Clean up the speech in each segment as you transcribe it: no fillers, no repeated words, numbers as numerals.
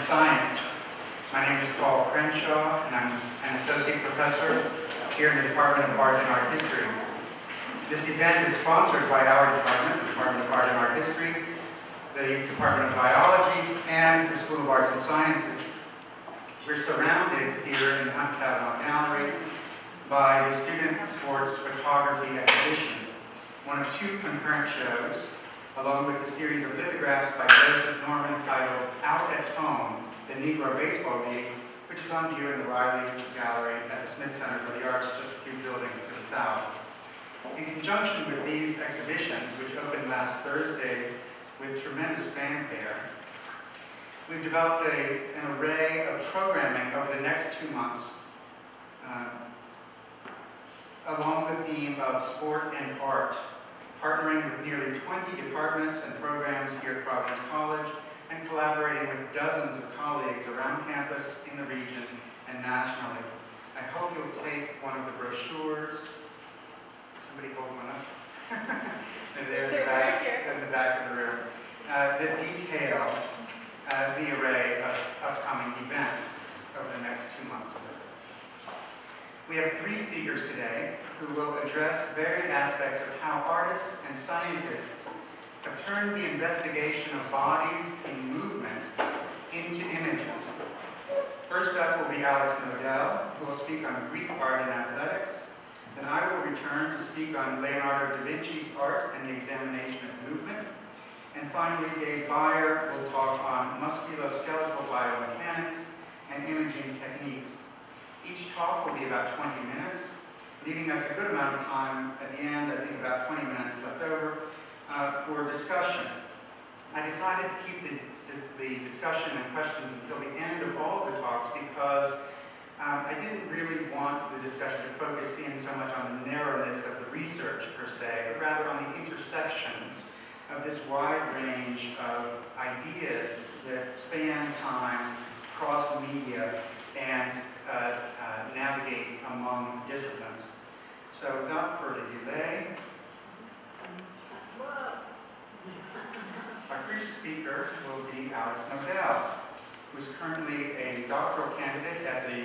Science. My name is Crenshaw, and I'm an associate professor here in the Department of Art and Art History. This event is sponsored by our department, the Department of Art and Art History, the Department of Biology, and the School of Arts and Sciences. We're surrounded here in the Knodell Gallery by the Student Sports Photography Exhibition, one of two concurrent shows, along with the series of lithographs by Joseph Norman titled Out at Home, the Negro Baseball League, which is on view in the Riley Gallery at the Smith Center for the Arts, just a few buildings to the south. In conjunction with these exhibitions, which opened last Thursday with tremendous fanfare, we've developed an array of programming over the next 2 months along the theme of sport and art, partnering with nearly 20 departments and programs here at Providence College, and collaborating with dozens of colleagues around campus, in the region, and nationally. I hope you'll take one of the brochures. Somebody hold one up. They're in the back of the room. That detail the array of upcoming events over the next 2 months. We have 3 speakers today who will address varied aspects of how artists and scientists have turned the investigation of bodies in movement into images. First up will be Alex Knodell, who will speak on Greek art and athletics. Then I will return to speak on Leonardo da Vinci's art and the examination of movement. And finally, Dave Baier will talk on musculoskeletal biomechanics and imaging techniques. Each talk will be about 20 minutes, leaving us a good amount of time at the end, I think about 20 minutes left over, for discussion. I decided to keep the discussion and questions until the end of all of the talks because I didn't really want the discussion to focus in so much on the narrowness of the research per se, but rather on the intersections of this wide range of ideas that span time, cross media, and navigate among disciplines. So without further delay, our first speaker will be Alex Knodell, who is currently a doctoral candidate at the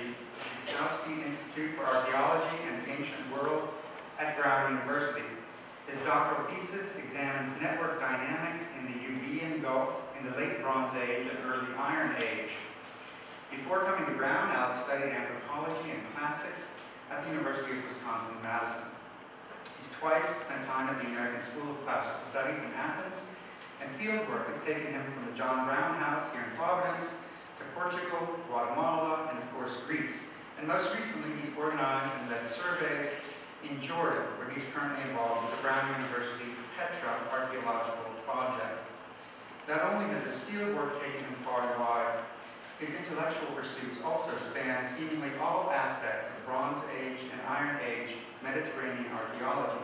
Trabajo Institute for Archaeology and the Ancient World at Brown University. His doctoral thesis examines network dynamics in the Ubian Gulf in the late Bronze Age and early Iron Age. Before coming to Brown, Alex studied anthropology and classics at the University of Wisconsin-Madison. He's twice spent time at the American School of Classical Studies in Athens, and fieldwork has taken him from the John Brown House here in Providence to Portugal, Guatemala, and of course Greece. And most recently, he's organized and led surveys in Jordan, where he's currently involved with the Brown University Petra Archaeological Project. Not only has his fieldwork taken him far and wide, his intellectual pursuits also span seemingly all aspects of Bronze Age and Iron Age Mediterranean archaeology.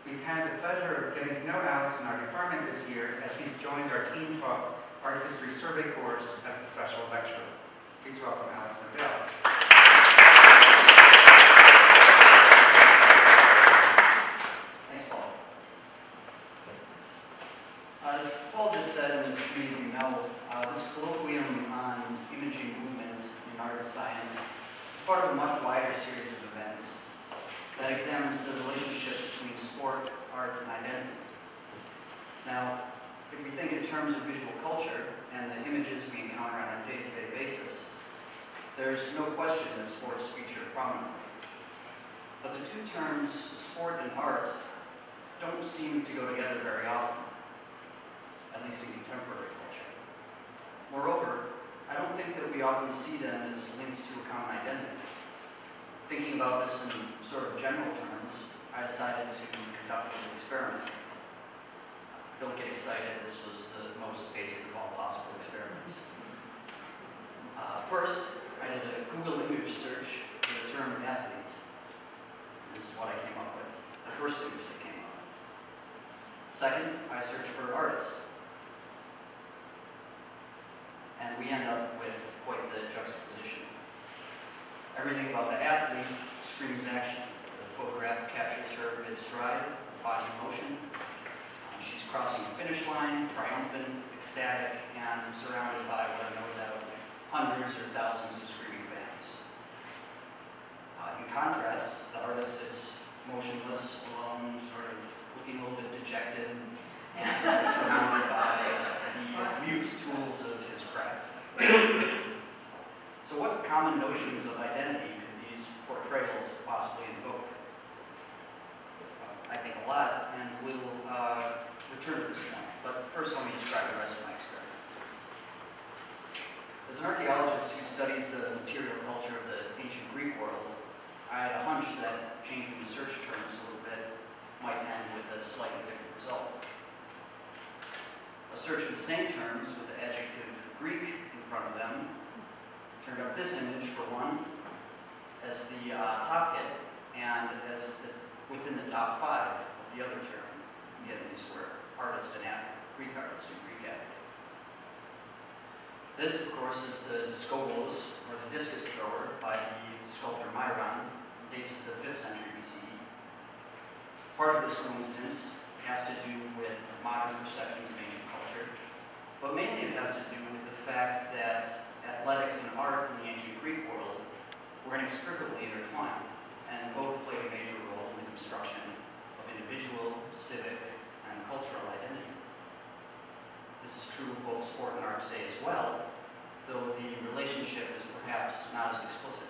We've had the pleasure of getting to know Alex in our department this year as he's joined our Team Talk Art History Survey course as a special lecturer. Please welcome Alex Knodell. Thanks, Paul. As Paul just said, and as many of you know, this colloquium on imaging movement in art and science is part of a much wider series of events that examines the relationship between sport, art, and identity. Now, if we think in terms of visual culture and the images we encounter on a day-to-day basis, there's no question that sports feature prominently. But the two terms, sport and art, don't seem to go together very often, at least in contemporary culture. Moreover, I don't think that we often see them as linked to a common identity. Thinking about this in sort of general terms, I decided to conduct an experiment. Don't get excited, this was the most basic of all possible experiments. First, I did a Google image search for the term athlete. This is what I came up with, the first image that came up. Second, I searched for artist. And we end up with quite the juxtaposition. Everything about the athlete screams action. The photograph captures her mid-stride, body in motion. She's crossing the finish line, triumphant, ecstatic, and surrounded by what no doubt hundreds or thousands of screaming fans. In contrast, the artist sits motionless, alone, sort of looking a little bit dejected, and surrounded by the mute tools of his craft. So what common notions of identity could these portrayals possibly invoke? I think a lot, and we'll return to this point. But first, let me describe the rest of my experiment. As an archaeologist who studies the material culture of the ancient Greek world, I had a hunch that changing the search terms a little bit might end with a slightly different result. A search of the same terms with the adjective Greek in front of them turned up this image, for one, as the top hit, and as within the top 5 of the other term. Again, these were artist and athlete, Greek artist and Greek athlete. This, of course, is the diskobolos, or the discus thrower, by the sculptor Myron, dates to the 5th century BCE. Part of this coincidence has to do with modern perceptions of ancient culture, but mainly it has to do with the fact that athletics and art in the ancient Greek world were inextricably intertwined, and both played a major role in the construction of individual, civic, and cultural identity. This is true of both sport and art today as well, though the relationship is perhaps not as explicit.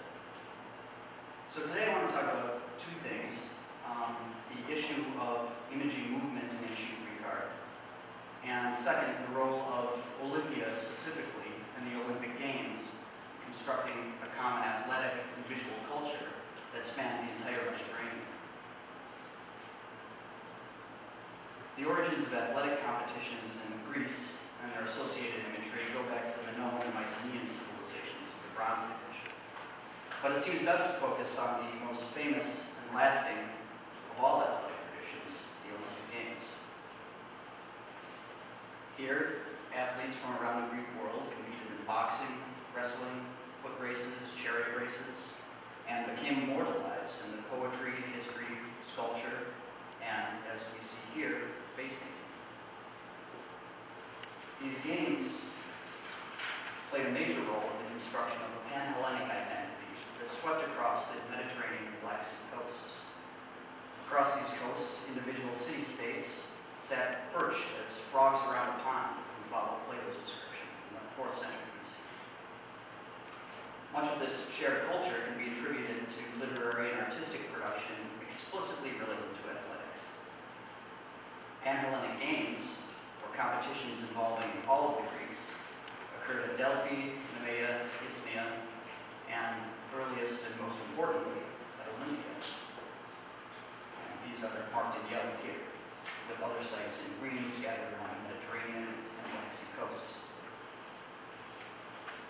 So today I want to talk about 2 things. The issue of imaging movement in ancient Greek art, and second, the role of Olympia specifically in the Olympic Games, constructing a common athletic and visual culture that spanned the entire Mediterranean. The origins of athletic competitions in Greece and their associated imagery go back to the Minoan and Mycenaean civilizations of the Bronze Age. But it seems best to focus on the most famous and lasting of all athletic traditions, the Olympic Games. Here, athletes from around the Greek world competed in boxing, wrestling, foot races, chariot races, and became immortalized in the poetry, history, sculpture, and, as we see here, face painting. These games played a major role in the construction of a pan-Hellenic identity that swept across the Mediterranean and Black Sea coasts. Across these coasts, individual city-states sat perched as frogs around a pond, who followed Plato's description from the 4th century BC. Much of this shared culture can be attributed to literary and artistic production explicitly related to athletics. Pan-Hellenic games, or competitions involving all of the Greeks, occurred at Delphi, Nemea, Isthmia, and earliest and most importantly, at Olympia. And these are marked in yellow here, with other sites in green scattered along the Mediterranean and Black Sea coasts.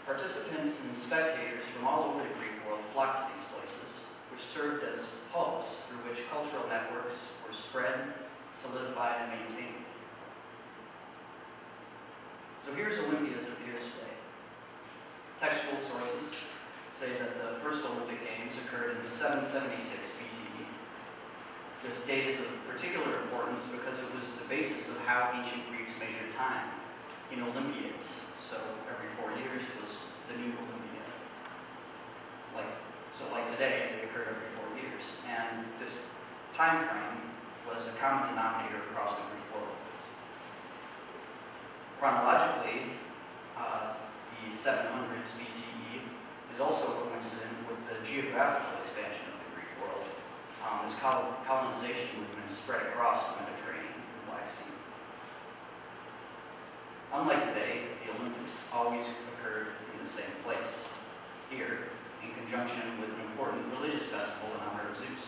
Participants and spectators from all over the Greek world flocked to these places, which served as hubs through which cultural networks were spread, solidified, and maintained. So here's Olympia as it appears today. Textual sources say that the first Olympic Games occurred in 776 BCE. This date is of particular importance because it was the basis of how ancient Greeks measured time in Olympiads. So every 4 years was the new Olympiad. Like today, they occurred every 4 years. And this time frame was a common denominator across the Greek world. Chronologically, the 700s BCE is also coincident with the geographical expansion of the Greek world, as colonization movements spread across the Mediterranean and Black Sea. Unlike today, the Olympics always occurred in the same place, here, in conjunction with an important religious festival in honor of Zeus.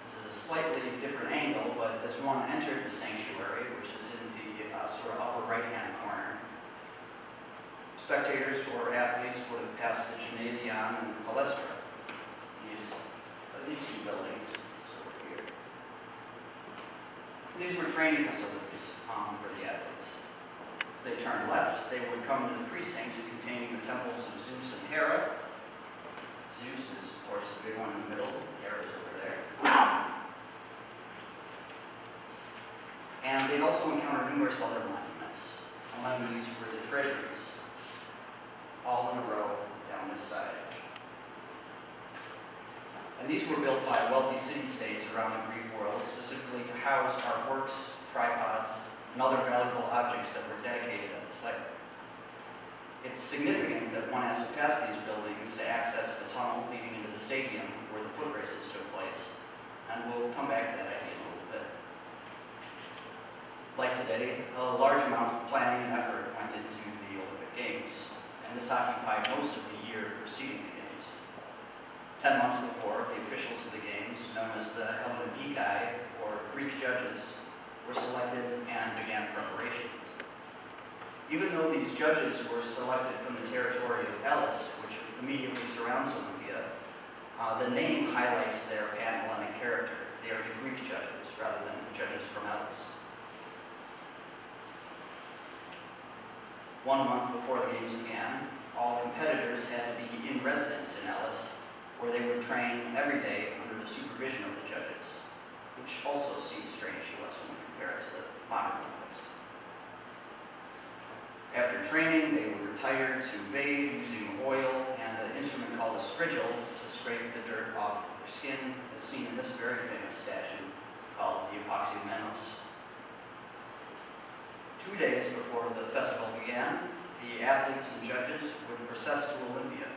This is a slightly different angle, but as one entered the sanctuary, which is in the sort of upper right-hand corner, spectators or athletes would have passed the gymnasium and palestra, these 2 buildings, so here. These were training facilities for the athletes. As they turned left, they would come to the precincts containing the temples of Zeus and Hera. Zeus is, of course, the big one in the middle. Hera is over there. And they'd also encounter numerous other monuments. Among these were the treasuries, all in a row down this side. And these were built by wealthy city-states around the Greek world, specifically to house artworks, tripods, and other valuable objects that were dedicated at the site. It's significant that one has to pass these buildings to access the tunnel leading into the stadium where the foot races took place, and we'll come back to that idea in a little bit. Like today, a large amount of planning and effort went into the Olympic Games, and this occupied most of the year preceding the Games. 10 months before, the officials of the Games, known as the Hellenodikai, or Greek judges, were selected and began preparation. Even though these judges were selected from the territory of Elis, which immediately surrounds Olympia, the name highlights their pan-Hellenic character. They are the Greek judges rather than the judges from Elis. 1 month before the Games began, all competitors had to be in residence in Elis, where they would train every day under the supervision of the judges, which also seems strange to us when we compare it to the modern Olympics. After training, they would retire to bathe using oil and an instrument called a strigil to scrape the dirt off their skin, as seen in this very famous statue called the Apoxiomenos. 2 days before the festival began, the athletes and judges would process to Olympia,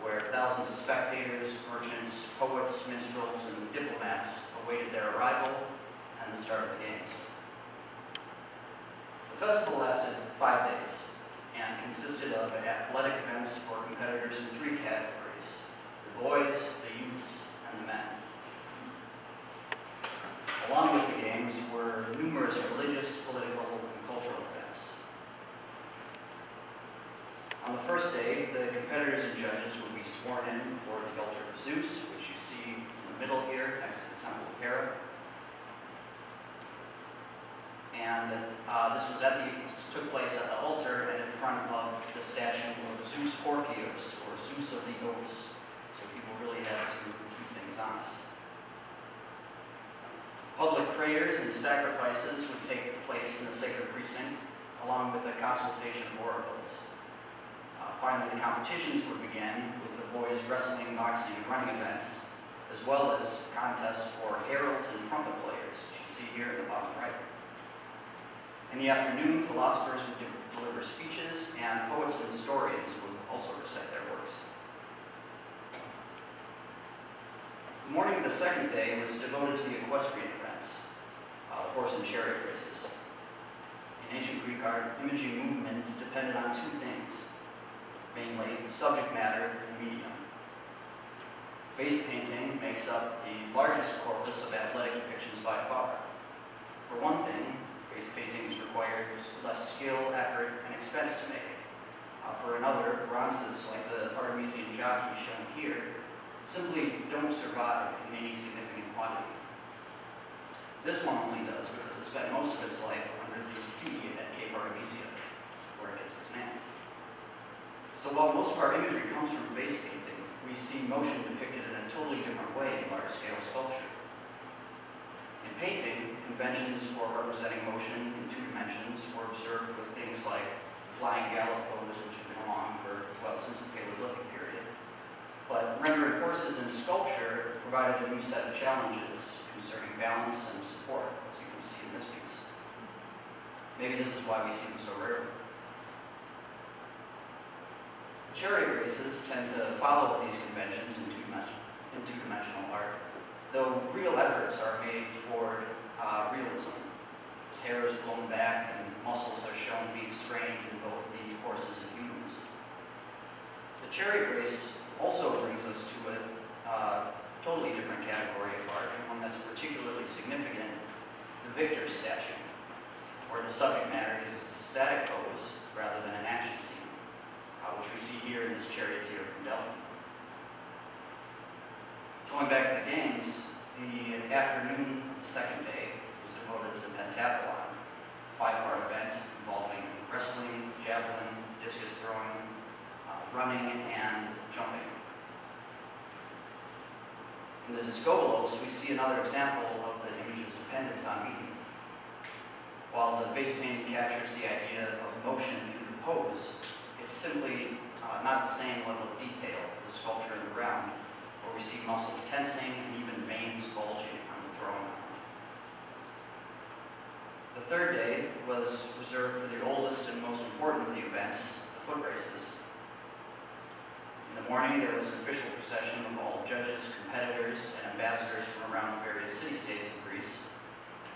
where thousands of spectators, merchants, poets, minstrels, and diplomats awaited their arrival and the start of the Games. The festival lasted 5 days and consisted of athletic events for competitors in 3 categories: the boys, the youths, and the men. Along with the Games were numerous religious, political, and cultural events. On the first day, the competitors and judges would be sworn in for the altar of Zeus, which you see in the middle here next to the Temple of Hera. And this took place at the altar and in front of the statue of Zeus Horkios, or Zeus of the Oaths. So people really had to keep things honest. Public prayers and sacrifices would take place in the sacred precinct, along with a consultation of oracles. Finally, the competitions would begin with the boys' wrestling, boxing, and running events, as well as contests for heralds and trumpet players, which you see here in the bottom right. In the afternoon, philosophers would deliver speeches, and poets and historians would also recite their works. The morning of the second day was devoted to the equestrian events, horse and chariot races. In ancient Greek art, imaging movements depended on 2 things, mainly subject matter and medium. Face painting makes up the largest corpus of athletic depictions by far. For one thing, face paintings requires less skill, effort, and expense to make. For another, bronzes like the Artemisian jockey shown here simply don't survive in any significant quantity. This one only does because it spent most of its life under the sea at Cape Artemisia, where it gets its name. So while most of our imagery comes from vase painting, we see motion depicted in a totally different way in large-scale sculpture. In painting, conventions for representing motion in 2 dimensions were observed with things like the flying gallop pose, which have been along for, well, since the Paleolithic period. But rendering horses in sculpture provided a new set of challenges concerning balance and support, as you can see in this piece. Maybe this is why we see them so rarely. Chariot races tend to follow these conventions in two-dimensional art, though real efforts are made toward realism, as hair is blown back and muscles are shown being strained in both the horses and humans. The chariot race also brings us to a totally different category of art, and one that's particularly significant, the victor's statue, where the subject matter is a static pose rather than an action scene, which we see here in this charioteer from Delphi. Going back to the Games, the afternoon of the second day was devoted to the pentathlon, a 5-part event involving wrestling, javelin, discus throwing, running, and jumping. In the Discobolos, we see another example of the image's dependence on medium. While the vase painting captures the idea of motion through the detail of the sculpture in the round, where we see muscles tensing and even veins bulging on the throwing arm. The third day was reserved for the oldest and most important of the events, the foot races. In the morning, there was an official procession of all judges, competitors, and ambassadors from around the various city-states of Greece,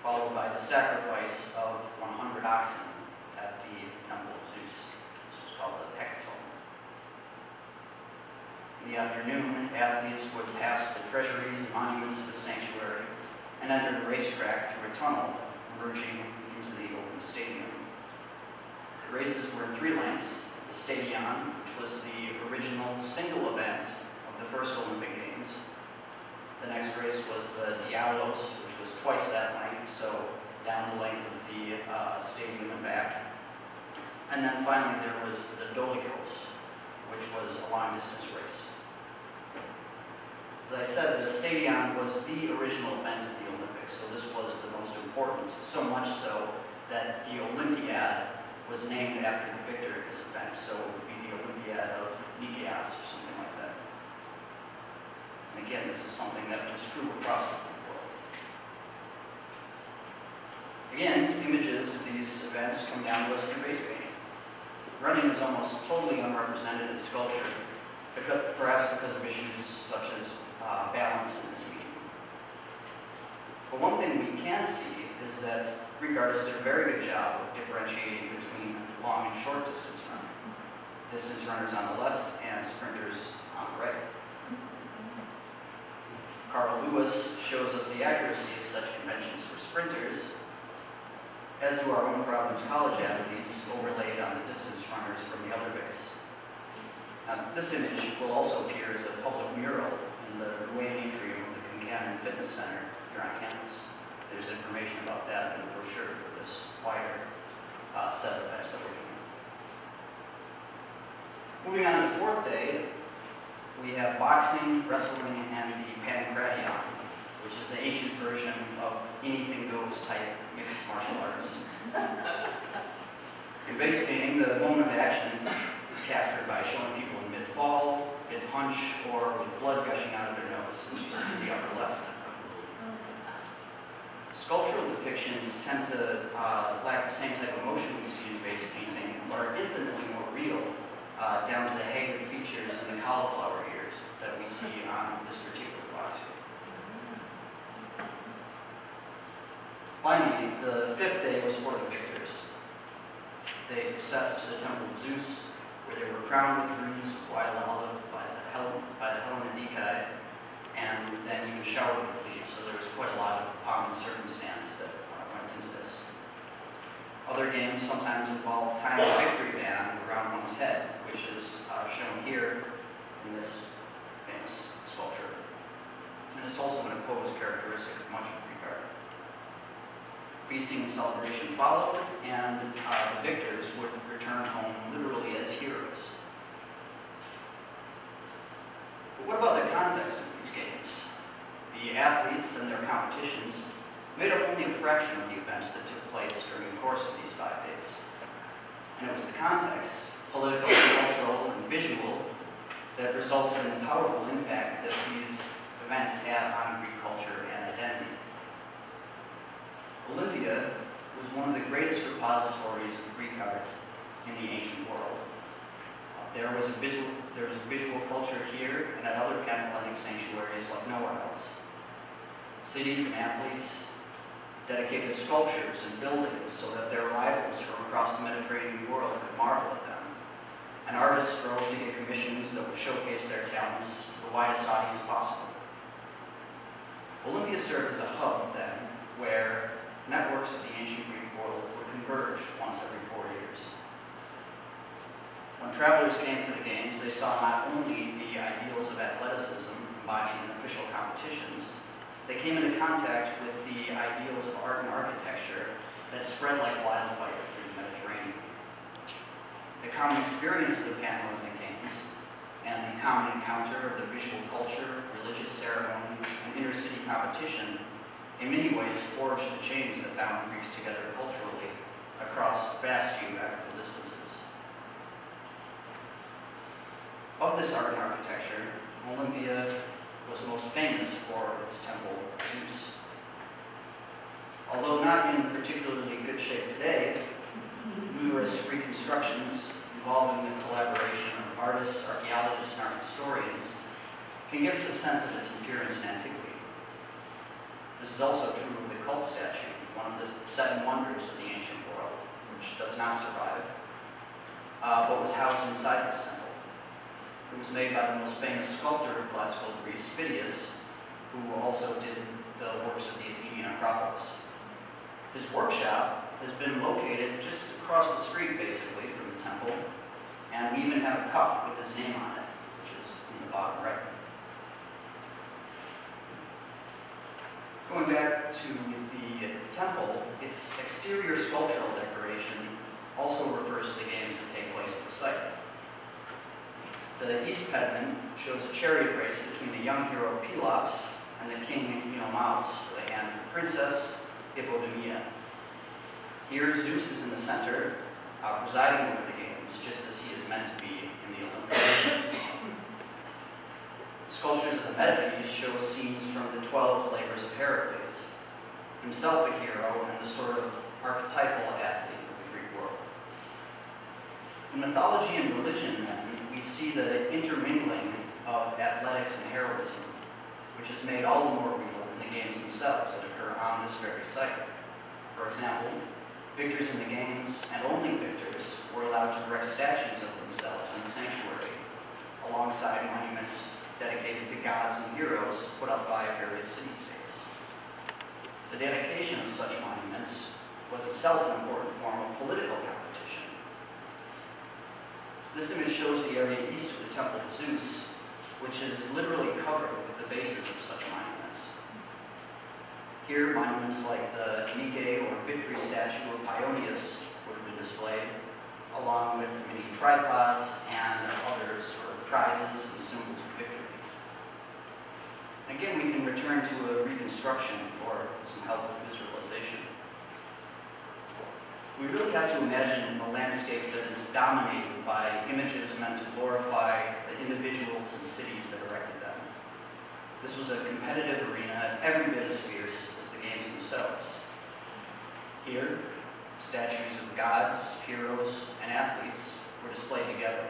followed by the sacrifice of 100 oxen at the temple of Zeus. This was called the hecatomb. In the afternoon, athletes would pass the treasuries and monuments of the sanctuary and enter the racetrack through a tunnel, merging into the open stadium. The races were in 3 lengths: the Stadion, which was the original single event of the first Olympic Games. The next race was the Diablos, which was twice that length, so down the length of the stadium and back. And then finally there was the Dolikos, which was a long distance race. As I said, the Stadion was the original event of the Olympics, so this was the most important, so much so that the Olympiad was named after the victor of this event, so it would be the Olympiad of Nikeas or something like that. And again, this is something that was true across the world. Again, images of these events come down to us through base painting. Running is almost totally unrepresented in sculpture, perhaps because of issues such as balance in this medium. But one thing we can see is that Greek artists did a very good job of differentiating between long and short distance running. Distance runners on the left and sprinters on the right. Carl Lewis shows us the accuracy of such conventions for sprinters, as do our own Providence College athletes overlaid on the distance runners from the other base. Now, this image will also appear as a public mural in the Ruane atrium of the Concannon Fitness Center here on campus. There's information about that in the brochure for this wider set of events that we're doing. Moving on to the 4th day, we have boxing, wrestling, and the pancration, which is the ancient version of anything goes type mixed martial arts. In base painting, the moment of action is captured by showing people in mid-fall, mid-punch, or with blood gushing out of their nose, as you see in the upper left. Sculptural depictions tend to lack the same type of motion we see in base painting, but are infinitely more real, down to the haggard features and the cauliflower ears that we see on this particular box here. Finally, the 5th day was for the victors. They processed to the temple of Zeus, where they were crowned with wreaths of wild olive by the Hellenodikai, and then even showered with leaves, so there was quite a lot of pomp and circumstance that went into this. Other games sometimes involve tying a victory band around one's head, which is shown here in this famous sculpture. And it's also an imposed characteristic of much of Greek art. Feasting and celebration followed, and the victors would return home literally as heroes. But what about the context of these games? The athletes and their competitions made up only a fraction of the events that took place during the course of these 5 days. And it was the context, political, cultural, and visual, that resulted in the powerful impact that these events had on Greek culture and identity. Olympia was one of the greatest repositories of Greek art in the ancient world. There was a visual culture here and at other Panhellenic sanctuaries like nowhere else. Cities and athletes dedicated sculptures and buildings so that their rivals from across the Mediterranean world could marvel at them. And artists strove to get commissions that would showcase their talents to the widest audience possible. Olympia served as a hub then, where networks of the ancient Greek world would converge once every 4 years. When travelers came for the games, they saw not only the ideals of athleticism embodied in official competitions, they came into contact with the ideals of art and architecture that spread like wildfire through the Mediterranean. The common experience of the Panhellenic Games and the common encounter of the visual culture, religious ceremonies, and inter-city competition in many ways forged the chains that bound Greeks together culturally across vast geographical distances. Of this art and architecture, Olympia was most famous for its temple of Zeus. Although not in particularly good shape today, numerous reconstructions involving the collaboration of artists, archaeologists, and art historians can give us a sense of its appearance in antiquity. This is also true of the cult statue, one of the 7 wonders of the ancient world, which does not survive, but was housed inside this temple. It was made by the most famous sculptor of classical Greece, Phidias, who also did the works of the Athenian Acropolis. His workshop has been located just across the street, basically, from the temple, and we even have a cup with his name on it, which is in the bottom right. Going back to the temple, its exterior sculptural decoration also refers to the games that take place at the site. The east pediment shows a chariot race between the young hero Pelops and the king Iomaus for the hand of the princess Hippodamia. Here, Zeus is in the center, presiding over the games, just as he is meant to be in the Olympics. Sculptures of the metapiece show scenes from the 12 labors of Heracles, himself a hero and the sort of archetypal athlete of the Greek world. In mythology and religion, then, we see the intermingling of athletics and heroism, which is made all the more real in the games themselves that occur on this very site. For example, victors in the games, and only victors, were allowed to erect statues of themselves in the sanctuary, alongside monuments dedicated to gods and heroes put up by various city-states. The dedication of such monuments was itself an important form of political competition. This image shows the area east of the Temple of Zeus, which is literally covered with the bases of such monuments. Here, monuments like the Nike or victory statue of Paeonius would have been displayed, along with many tripods and other sort of prizes and symbols of victory. Again, we can return to a reconstruction for some help with visualization. We really have to imagine a landscape that is dominated by images meant to glorify the individuals and cities that erected them. This was a competitive arena every bit as fierce as the games themselves. Here, statues of gods, heroes, and athletes were displayed together,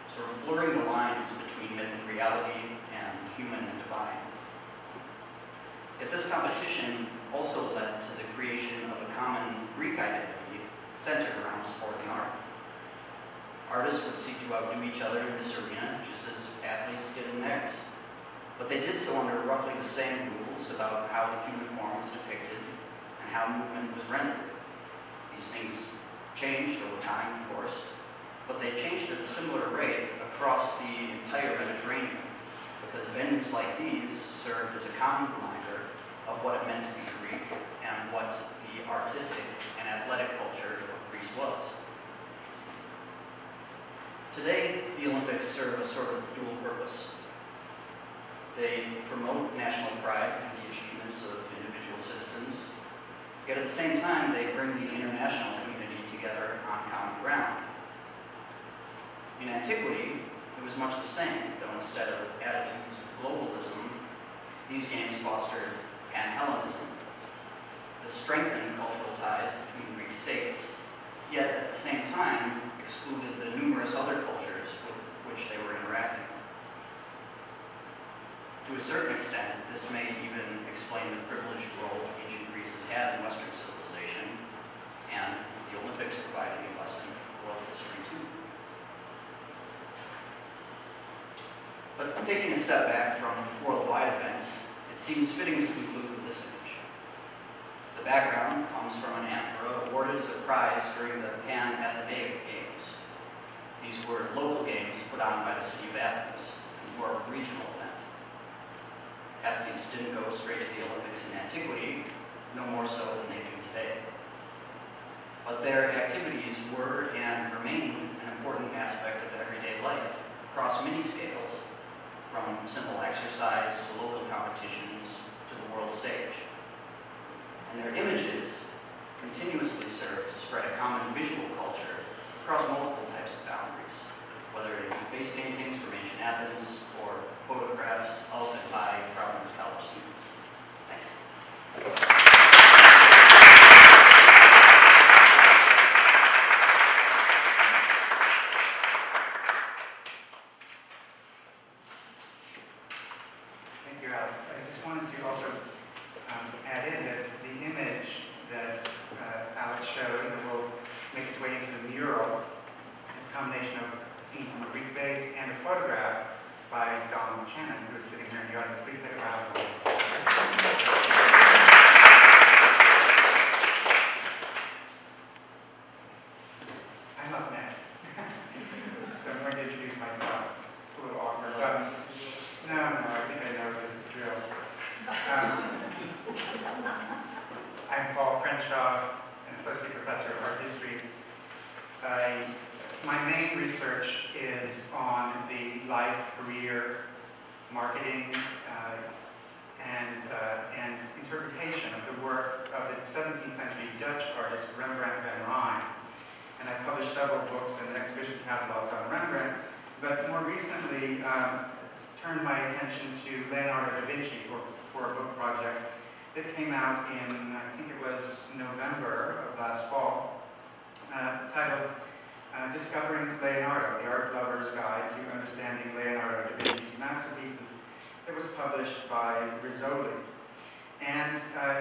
sort of blurring the lines between myth and reality and human and divine. Yet this competition also led to the creation of a common Greek identity centered around sport and art. Artists would seek to outdo each other in this arena, just as athletes did in theirs. But they did so under roughly the same rules about how the human form was depicted and how movement was rendered. These things changed over time, of course, but they changed at a similar rate across the entire Mediterranean, because venues like these served as a common reminder of what it meant to be Greek and what the artistic and athletic culture of Greece was. Today, the Olympics serve a sort of dual purpose. They promote national pride and the achievements of individual citizens, yet at the same time, they bring the international community together on common ground. In antiquity, it was much the same, though instead of attitudes of globalism, these games fostered Pan-Hellenism. This strengthened cultural ties between Greek states, yet at the same time excluded the numerous other cultures with which they were interacting. To a certain extent, this may even explain the privileged role ancient Greece has had in Western civilization, and the Olympics providing a lesson in world history too. But taking a step back from worldwide events, it seems fitting to conclude with this image. The background comes from an amphora awarded as a prize during the Pan-Athenaic Games. These were local games put on by the city of Athens, and were a regional event. Athletes didn't go straight to the Olympics in antiquity, no more so than they do today. But their activities were and remain an important aspect of everyday life across many scales, from simple exercise to local competitions to the world stage. And their images continuously serve to spread a common visual culture across multiple types of boundaries, whether it be face paintings for scene from a Greek vase, and a photograph by Don Shannon, who is sitting here in the audience. Please take a round of applause. I'm up next. So I'm going to introduce myself. It's a little awkward, but no, I think I know the drill. I'm Paul Crenshaw, an associate professor of art history. My main research is on the life, career, marketing, and interpretation of the work of the 17th century Dutch artist Rembrandt van Rijn. And I published several books and exhibition catalogs on Rembrandt, but more recently turned my attention to Leonardo da Vinci for a book project that came out in, I think it was November of last fall, titled Discovering Leonardo, the Art Lover's Guide to Understanding Leonardo da Vinci's Masterpieces, that was published by Rizzoli. And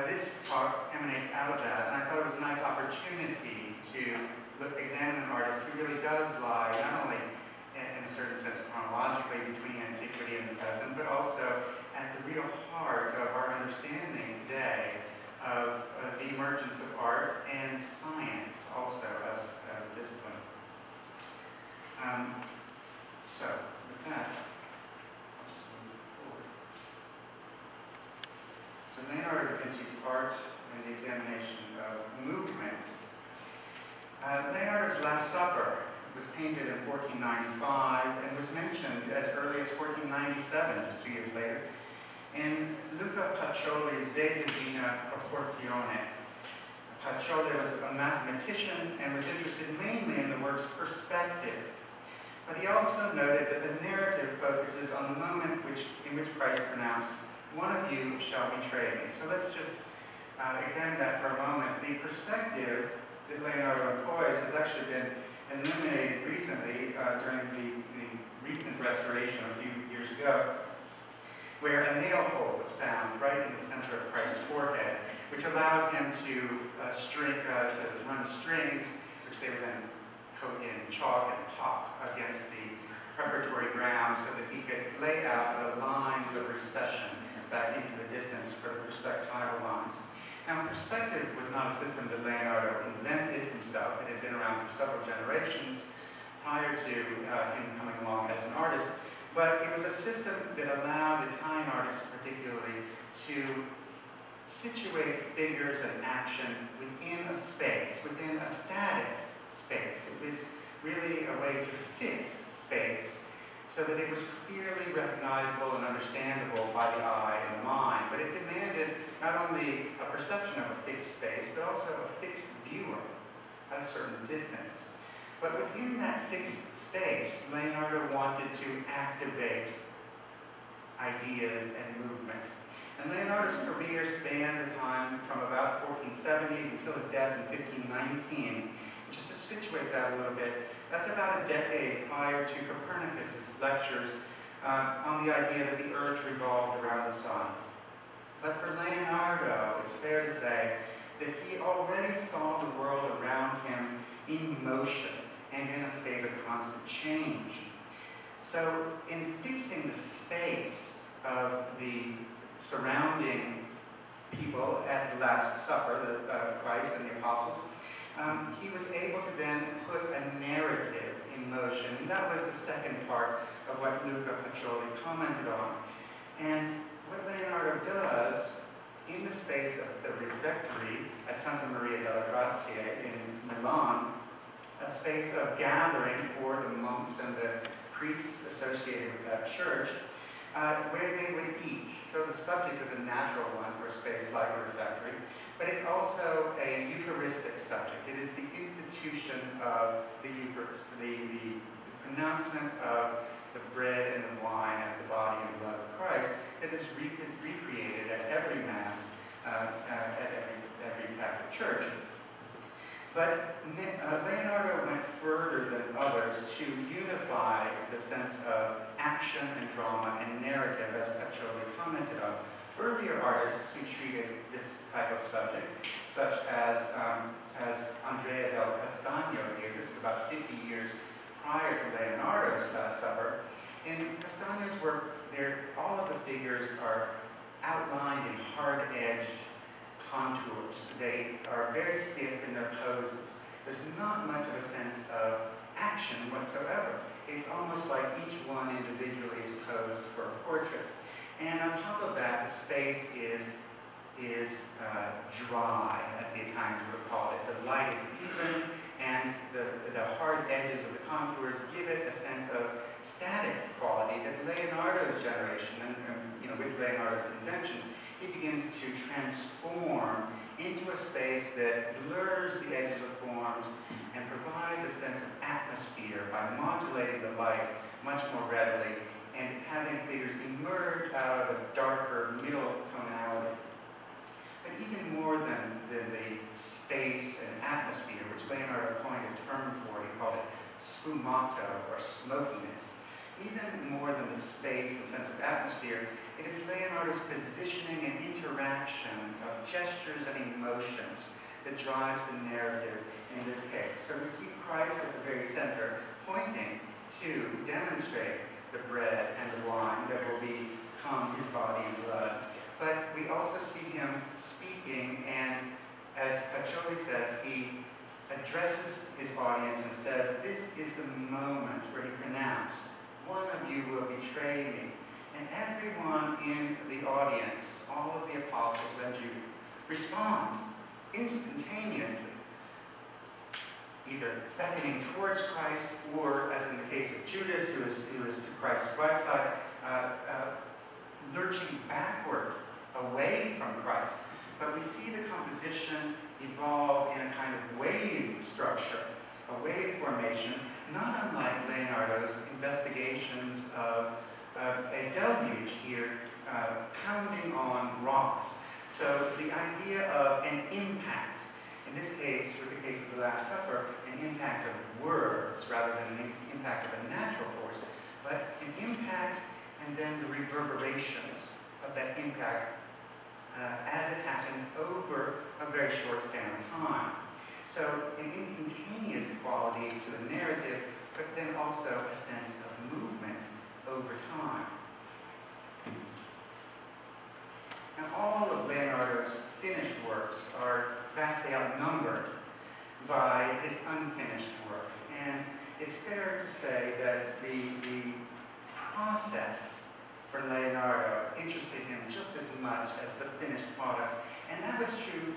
this talk emanates out of that, and I thought it was a nice opportunity to examine an artist who really does lie, not only in a certain sense chronologically between antiquity and the present, but also at the real heart of our understanding today of the emergence of art and science also as a discipline. So, with that, I'll just move forward. So Leonardo da Vinci's art and the examination of movement. Leonardo's Last Supper was painted in 1495 and was mentioned as early as 1497, just 2 years later, in Luca Pacioli's De Divina Proportione. Pacioli was a mathematician and was interested mainly in the work's perspective. But he also noted that the narrative focuses on the moment in which Christ pronounced, "One of you shall betray me." So let's just examine that for a moment. The perspective that Leonardo employs has actually been eliminated recently during the recent restoration a few years ago, where a nail hole was found right in the center of Christ's forehead, which allowed him to run strings, which they would then coat in chalk and pop against the preparatory ground so that he could lay out the lines of recession back into the distance for the perspectival lines. Now, perspective was not a system that Leonardo invented himself. It had been around for several generations prior to him coming along as an artist, but it was a system that allowed Italian artists particularly to situate figures and action within a space, within a static space. It was really a way to fix space so that it was clearly recognizable and understandable by the eye and the mind. But it demanded not only a perception of a fixed space, but also a fixed viewer at a certain distance. But within that fixed space, Leonardo wanted to activate ideas and movement. And Leonardo's career spanned the time from about 1470s until his death in 1519. Just to situate that a little bit, that's about a decade prior to Copernicus's lectures on the idea that the Earth revolved around the sun. But for Leonardo, it's fair to say that he already saw the world around him in motion and in a state of constant change. So in fixing the space of the surrounding people at the Last Supper, Christ and the apostles, he was able to then put a narrative in motion. And that was the second part of what Luca Pacioli commented on. And what Leonardo does in the space of the refectory at Santa Maria della Grazia in Milan, a space of gathering for the monks and the priests associated with that church, where they would eat. So the subject is a natural one for a space like a refectory, but it's also a Eucharistic subject. It is the institution of the Eucharist, the pronouncement of the bread and the wine as the body and blood of Christ that is recreated at every Mass, at every Catholic church. But Leonardo went further than others to unify the sense of action and drama and narrative, as Pacioli commented on. Earlier artists who treated this type of subject, such as Andrea del Castagno here, this is about 50 years prior to Leonardo, Leonardo's Last Supper. In Castaño's work, all of the figures are outlined in hard-edged contours. They are very stiff in their poses. There's not much of a sense of action whatsoever. It's almost like each one individually is posed for a portrait. And on top of that, the space is dry, as the Italians would call it. The light is even, and the hard edges of the contours give it a sense of static quality that Leonardo's generation, and with Leonardo's inventions, he begins to transform into a space that blurs the edges of forms and provides a sense of atmosphere by modulating the light much more readily and having figures emerge out of a darker middle tonality. But even more than the space and atmosphere, which Leonardo coined a term for, he called it sfumato, or smokiness. Even more than the space and sense of atmosphere, it is Leonardo's positioning and interaction of gestures and emotions that drives the narrative in this case. So we see Christ at the very center, pointing to demonstrate the bread and the wine that will become his body and blood. But we also see him speaking, and as Pacioli says, he addresses his audience and says, this is the moment where he pronounced, one of you will betray me. And everyone in the audience, all of the apostles and Jews, respond instantaneously, either beckoning towards Christ, or, as in the case of Judas, who is to Christ's right side, lurching backward, away from Christ. But we see the composition evolve in a kind of wave structure, a wave formation, not unlike Leonardo's investigations of a deluge here pounding on rocks. So the idea of an impact, in this case, with the case of the Last Supper, an impact of words rather than an impact of a natural force, but an impact and then the reverberations of that impact as it happens over a very short span of time. So an instantaneous quality to the narrative, but then also a sense of movement over time. Now, all of Leonardo's finished works are vastly outnumbered by his unfinished work. And it's fair to say that the process for Leonardo interested him just as much as the finished products. And that was true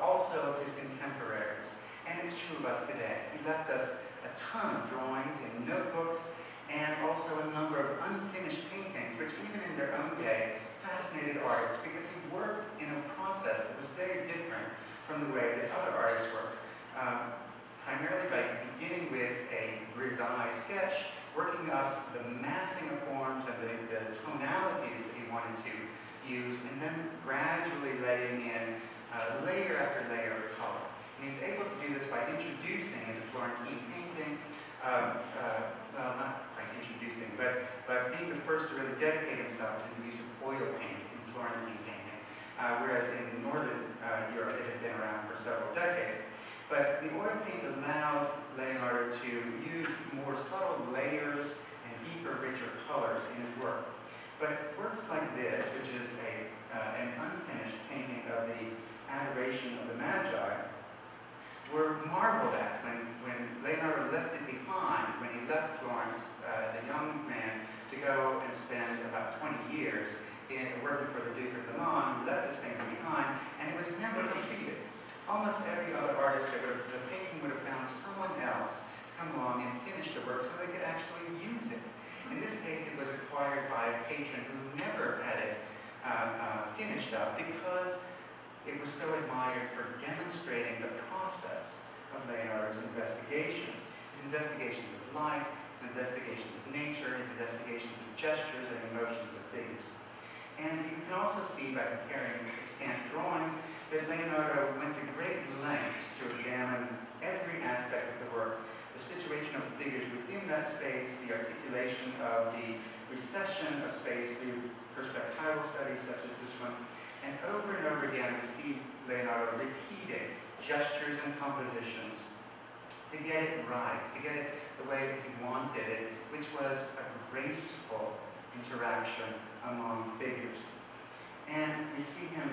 also of his contemporaries. And it's true of us today. He left us a ton of drawings in notebooks and also a number of unfinished paintings, which even in their own day fascinated artists because he worked in a process that was very different from the way that other artists worked. Primarily by beginning with a grisaille sketch, working up the massing of forms and the tonalities that he wanted to use, and then gradually laying in layer after layer of color. And he's able to do this by introducing into Florentine painting, well, not by introducing, but being the first to really dedicate himself to the use of oil paint in Florentine painting, whereas in Northern Europe it had been around for several decades. But the oil paint allowed Leonardo to use more subtle layers and deeper, richer colors in his work. But works like this, which is an unfinished painting of the Adoration of the Magi, were marveled at when Leonardo left it behind, when he left Florence as a young man to go and spend about 20 years working for the Duke of Milan. He left this painting behind, and it was never completed. Almost every other artist, the patron would have found someone else to come along and finish the work so they could actually use it. In this case, it was acquired by a patron who never had it finished up because it was so admired for demonstrating the process of Leonardo's investigations. His investigations of light, his investigations of nature, his investigations of gestures and emotions of figures. And you can also see by comparing extant drawings that Leonardo went to great lengths to examine every aspect of the work, the situation of the figures within that space, the articulation of the recession of space through perspectival studies such as this one. And over again, we see Leonardo repeating gestures and compositions to get it right, to get it the way that he wanted it, with which was a graceful interaction among figures. And we see him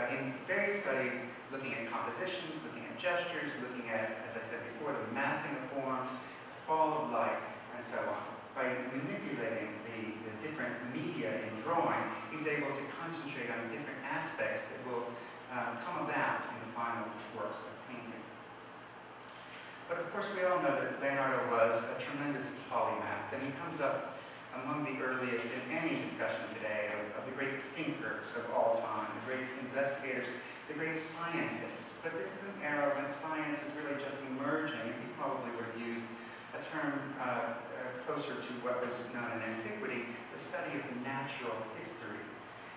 in various studies looking at compositions, looking at gestures, looking at, as I said before, the massing of forms, the fall of light, and so on. By manipulating the different media in drawing, he's able to concentrate on different aspects that will come about in the final works of paintings. But of course we all know that Leonardo was a tremendous polymath, and he comes up among the earliest in any discussion today of the great thinkers of all time, the great investigators, the great scientists. But this is an era when science is really just emerging, and he probably would have used a term closer to what was known in antiquity, the study of natural history.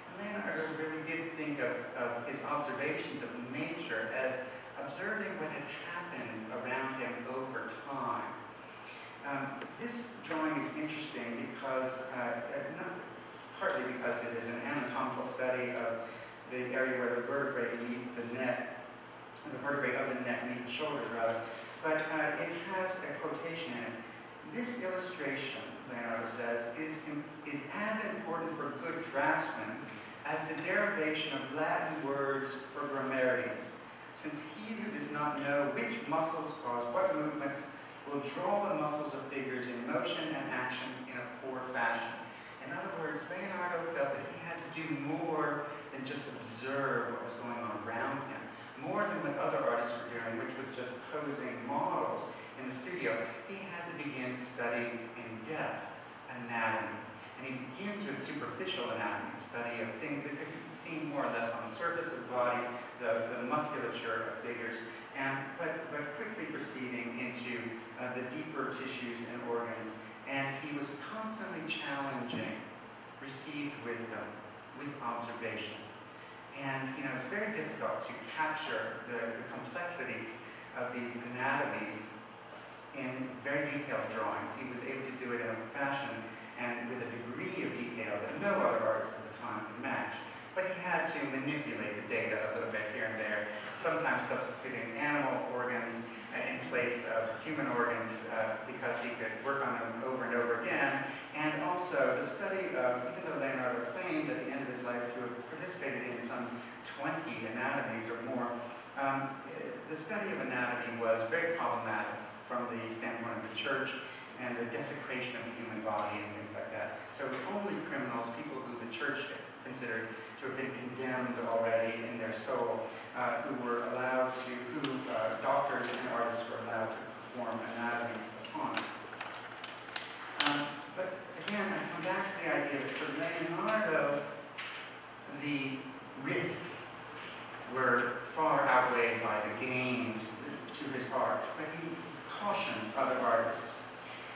And Leonardo really did think of his observations of nature as observing what has happened around him over time. This drawing is interesting because, partly because it is an anatomical study of the area where the vertebrae meet the neck, the vertebrae of the neck meet the shoulders, rather, but it has a quotation in it. This illustration, Leonardo says, is as important for good draftsmen as the derivation of Latin words for grammarians, since he who does not know which muscles cause what movements will draw the muscles of figures in motion and action in a poor fashion. In other words, Leonardo felt that he had to do more than just observe what was going on around him, more than what other artists were doing, which was just posing models in the studio. He had to begin to study in depth anatomy. And he begins with superficial anatomy, the study of things that could be seen more or less on the surface of the body, the musculature of figures, but quickly proceeding into the deeper tissues and organs. And he was constantly challenging received wisdom with observation. And it's very difficult to capture the complexities of these anatomies in very detailed drawings. He was able to do it in a fashion and with a degree of detail that no other artist at the time could match. But he had to manipulate the data a little bit here and there, sometimes substituting animal organs in place of human organs because he could work on them over and over again. And also the study of, even though Leonardo claimed at the end of his life to have participated in some 20 anatomies or more, the study of anatomy was very problematic from the standpoint of the church and the desecration of the human body and things like that. So only criminals, people who the church considered to have been condemned already in their soul, who were allowed to, doctors and artists were allowed to perform anatomies upon. But again, I come back to the idea that for Leonardo, the risks were far outweighed by the gains to his art. But he cautioned other artists.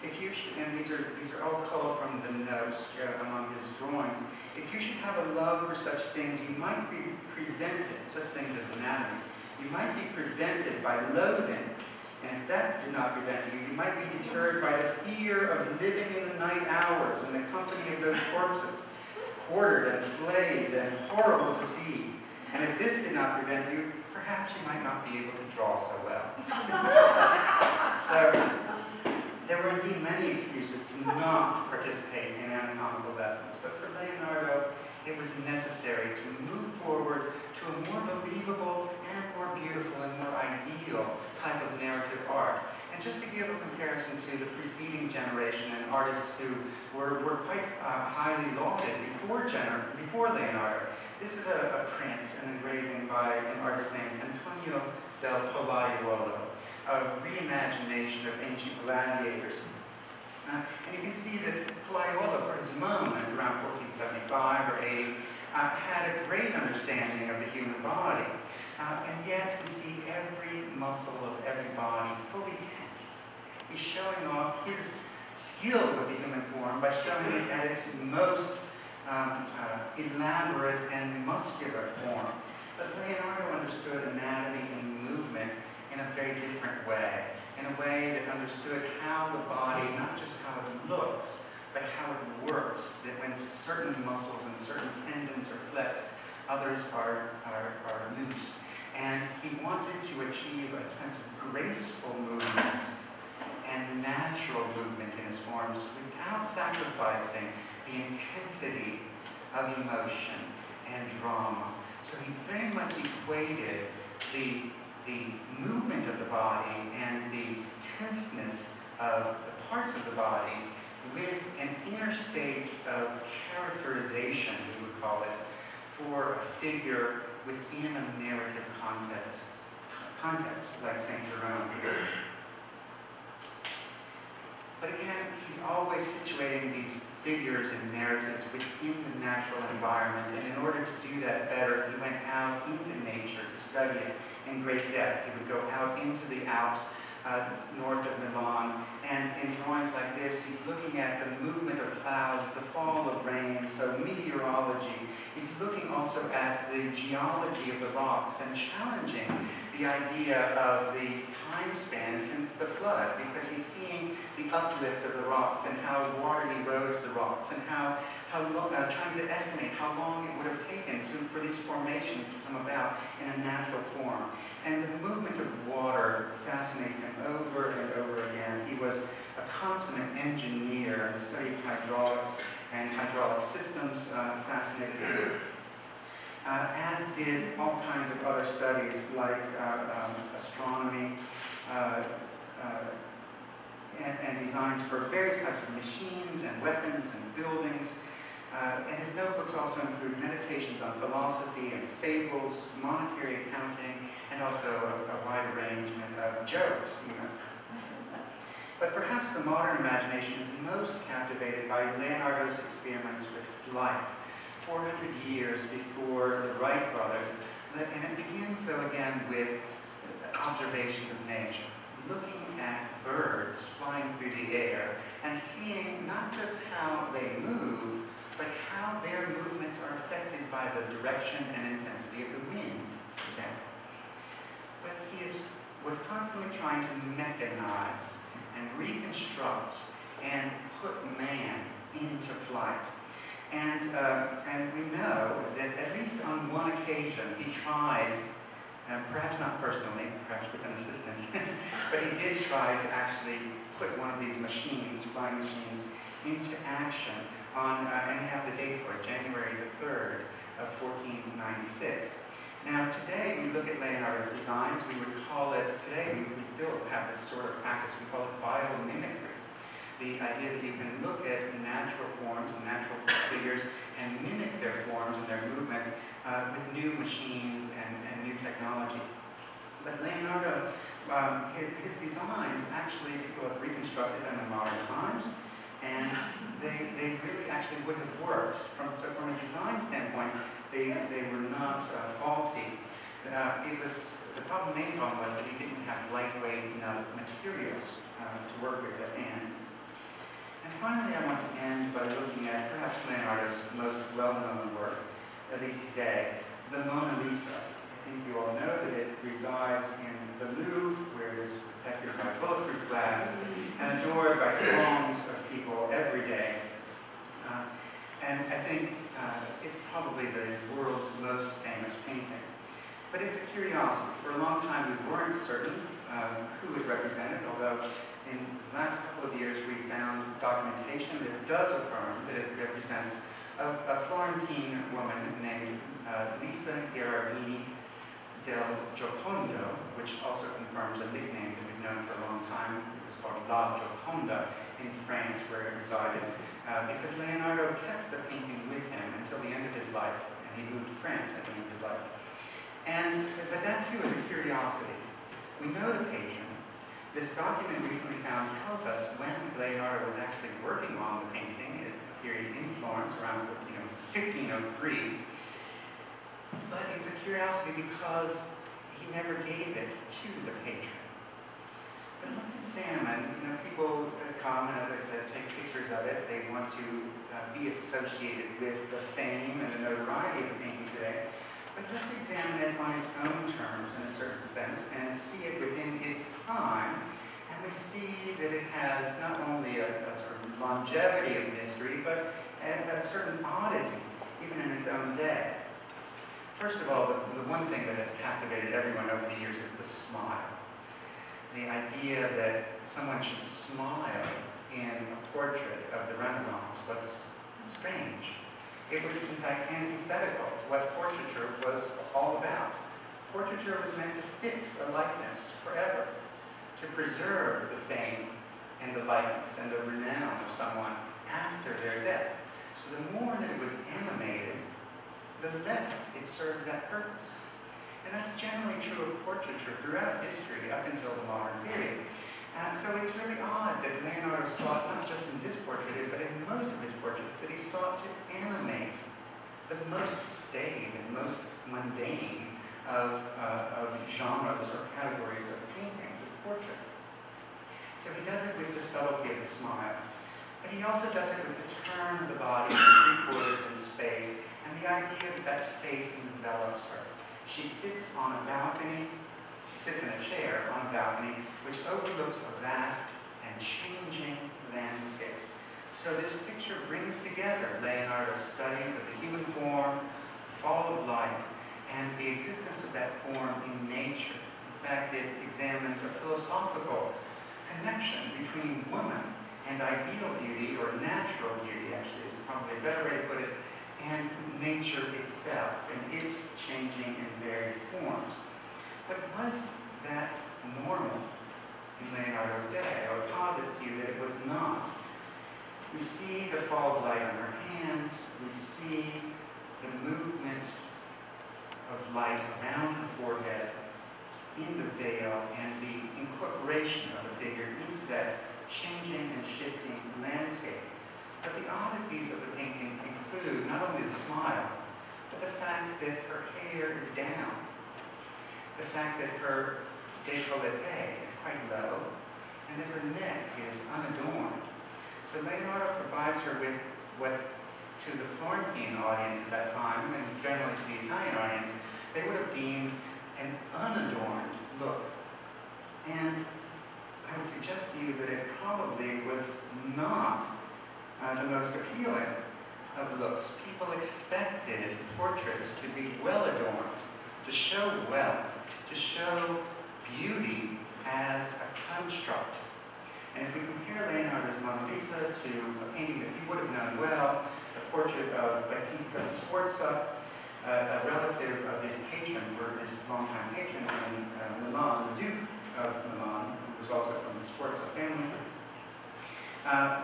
If you should, and these are all culled from the notes among his drawings, if you should have a love for such things, you might be prevented, such things as anatomies, you might be prevented by loathing, and if that did not prevent you, you might be deterred by the fear of living in the night hours in the company of those corpses, quartered and flayed and horrible to see. And if this did not prevent you, perhaps you might not be able to draw so well. So, there were indeed many excuses to not participate in anatomical lessons, but for Leonardo, it was necessary to move forward to a more believable and more beautiful and more ideal type of narrative art. And just to give a comparison to the preceding generation and artists who were quite highly lauded before Leonardo, this is a print, an engraving by an artist named Antonio del Pollaiuolo, a reimagination of ancient gladiators. And you can see that Pollaiuolo, for his moment, around 1475 or 80, had a great understanding of the human body. And yet we see every muscle of every body fully tensed. He's showing off his skill with the human form by showing it at its most elaborate and muscular form. But Leonardo understood anatomy and movement in a very different way, in a way that understood how the body, not just how it looks, but how it works, that when certain muscles and certain tendons are flexed, others are loose. And he wanted to achieve a sense of graceful movement and natural movement in his forms without sacrificing the intensity of emotion and drama. So he very much equated the movement of the body and the tenseness of the parts of the body with an inner state of characterization, we would call it, for a figure within a narrative context like St. Jerome. But again, he's always situating these figures and narratives within the natural environment, and in order to do that better, he went out into nature to study it in great depth. He would go out into the Alps, north of Milan, and in drawings like this, he's looking at the movement of clouds, the fall of rain, so meteorology. He's looking also at the geology of the rocks and challenging the idea of the time span since the flood, because he's seeing the uplift of the rocks and how water erodes the rocks, and how trying to estimate how long it would have taken for these formations to come about in a natural form. And the movement of water fascinates him over and over again. He was a consummate engineer, and the study of hydraulics and hydraulic systems fascinated him. As did all kinds of other studies like astronomy and designs for various types of machines and weapons and buildings. And his notebooks also include meditations on philosophy and fables, monetary accounting, and also a wide arrangement of jokes. But perhaps the modern imagination is most captivated by Leonardo's experiments with flight, 400 years before the Wright brothers. And it begins, though, again with observations of nature, looking at birds flying through the air and seeing not just how they move, but how their movements are affected by the direction and intensity of the wind, for example. But he was constantly trying to mechanize and reconstruct and put man into flight. And we know that at least on one occasion he tried, perhaps not personally, perhaps with an assistant, but he did try to actually put one of these machines, flying machines, into action on, and we have the date for it, January the 3rd of 1496. Now today we look at Leonardo's designs, we would call it, today we still have this sort of practice, we call it biomimicry. The idea that you can look at natural forms and natural figures and mimic their forms and their movements with new machines and new technology. But Leonardo, his designs actually people have reconstructed them in modern times, and they really actually would have worked. So from a design standpoint, they were not faulty. The main problem was that he didn't have lightweight enough materials to work with at hand. And finally, I want to end by looking at perhaps Leonardo's most well-known work, at least today, the Mona Lisa. I think you all know that it resides in the Louvre, where it is protected by bulletproof glass and adored by throngs of people every day. And I think it's probably the world's most famous painting. But it's a curiosity. For a long time, we weren't certain who it represented, although in the last couple of years, we found documentation that does affirm that it represents a Florentine woman named Lisa Gherardini del Giocondo, which also confirms a nickname that we've known for a long time. It was called La Gioconda in France, where it resided, because Leonardo kept the painting with him until the end of his life, and he moved to France at the end of his life. But that too is a curiosity. We know the patron. This document recently found tells us when Leonardo was actually working on the painting. It appeared in Florence around 1503. But it's a curiosity because he never gave it to the patron. But let's examine, people come and, as I said, take pictures of it. They want to be associated with the fame and the notoriety of the painting today. But let's examine it on its own terms in a certain sense and see it within its time. And we see that it has not only a sort of longevity of mystery, but a certain oddity, even in its own day. First of all, the one thing that has captivated everyone over the years is the smile. the idea that someone should smile in a portrait of the Renaissance was strange. It was, in fact, antithetical to what portraiture was all about. Portraiture was meant to fix a likeness forever, to preserve the fame and the likeness and the renown of someone after their death. So the more that it was animated, the less it served that purpose. And that's generally true of portraiture throughout history up until the modern period. So it's really odd that Leonardo sought, not just in this portrait, but in most of his portraits, that he sought to animate the most staid and most mundane of genres or categories of painting, the portrait. So he does it with the subtlety of the smile, but he also does it with the turn of the body and 3/4 in space, and the idea that that space envelops her. She sits on a balcony, she sits in a chair on a balcony, which overlooks a vast and changing landscape. So this picture brings together Leonardo's studies of the human form, the fall of light, and the existence of that form in nature. In fact, it examines a philosophical connection between woman and ideal beauty, or natural beauty, actually, is probably a better way to put it, and nature itself, and its changing and varied forms. But was that normal in Leonardo's day? I would posit to you that it was not. We see the fall of light on her hands, we see the movement of light around her forehead, in the veil, and the incorporation of the figure into that changing and shifting landscape. But the oddities of the painting include not only the smile, but the fact that her hair is down, the fact that her décolleté is quite low, and that her neck is unadorned. So Leonardo provides her with what, to the Florentine audience at that time, and generally to the Italian audience, they would have deemed an unadorned look. And I would suggest to you that it probably was not the most appealing of looks. People expected portraits to be well adorned, to show wealth, to show beauty as a construct. And if we compare Leonardo's Mona Lisa to a painting that he would have known well, a portrait of Battista Sforza, a relative of his patron, for his longtime patron in Milan, the Duke of Milan, who was also from the Sforza family.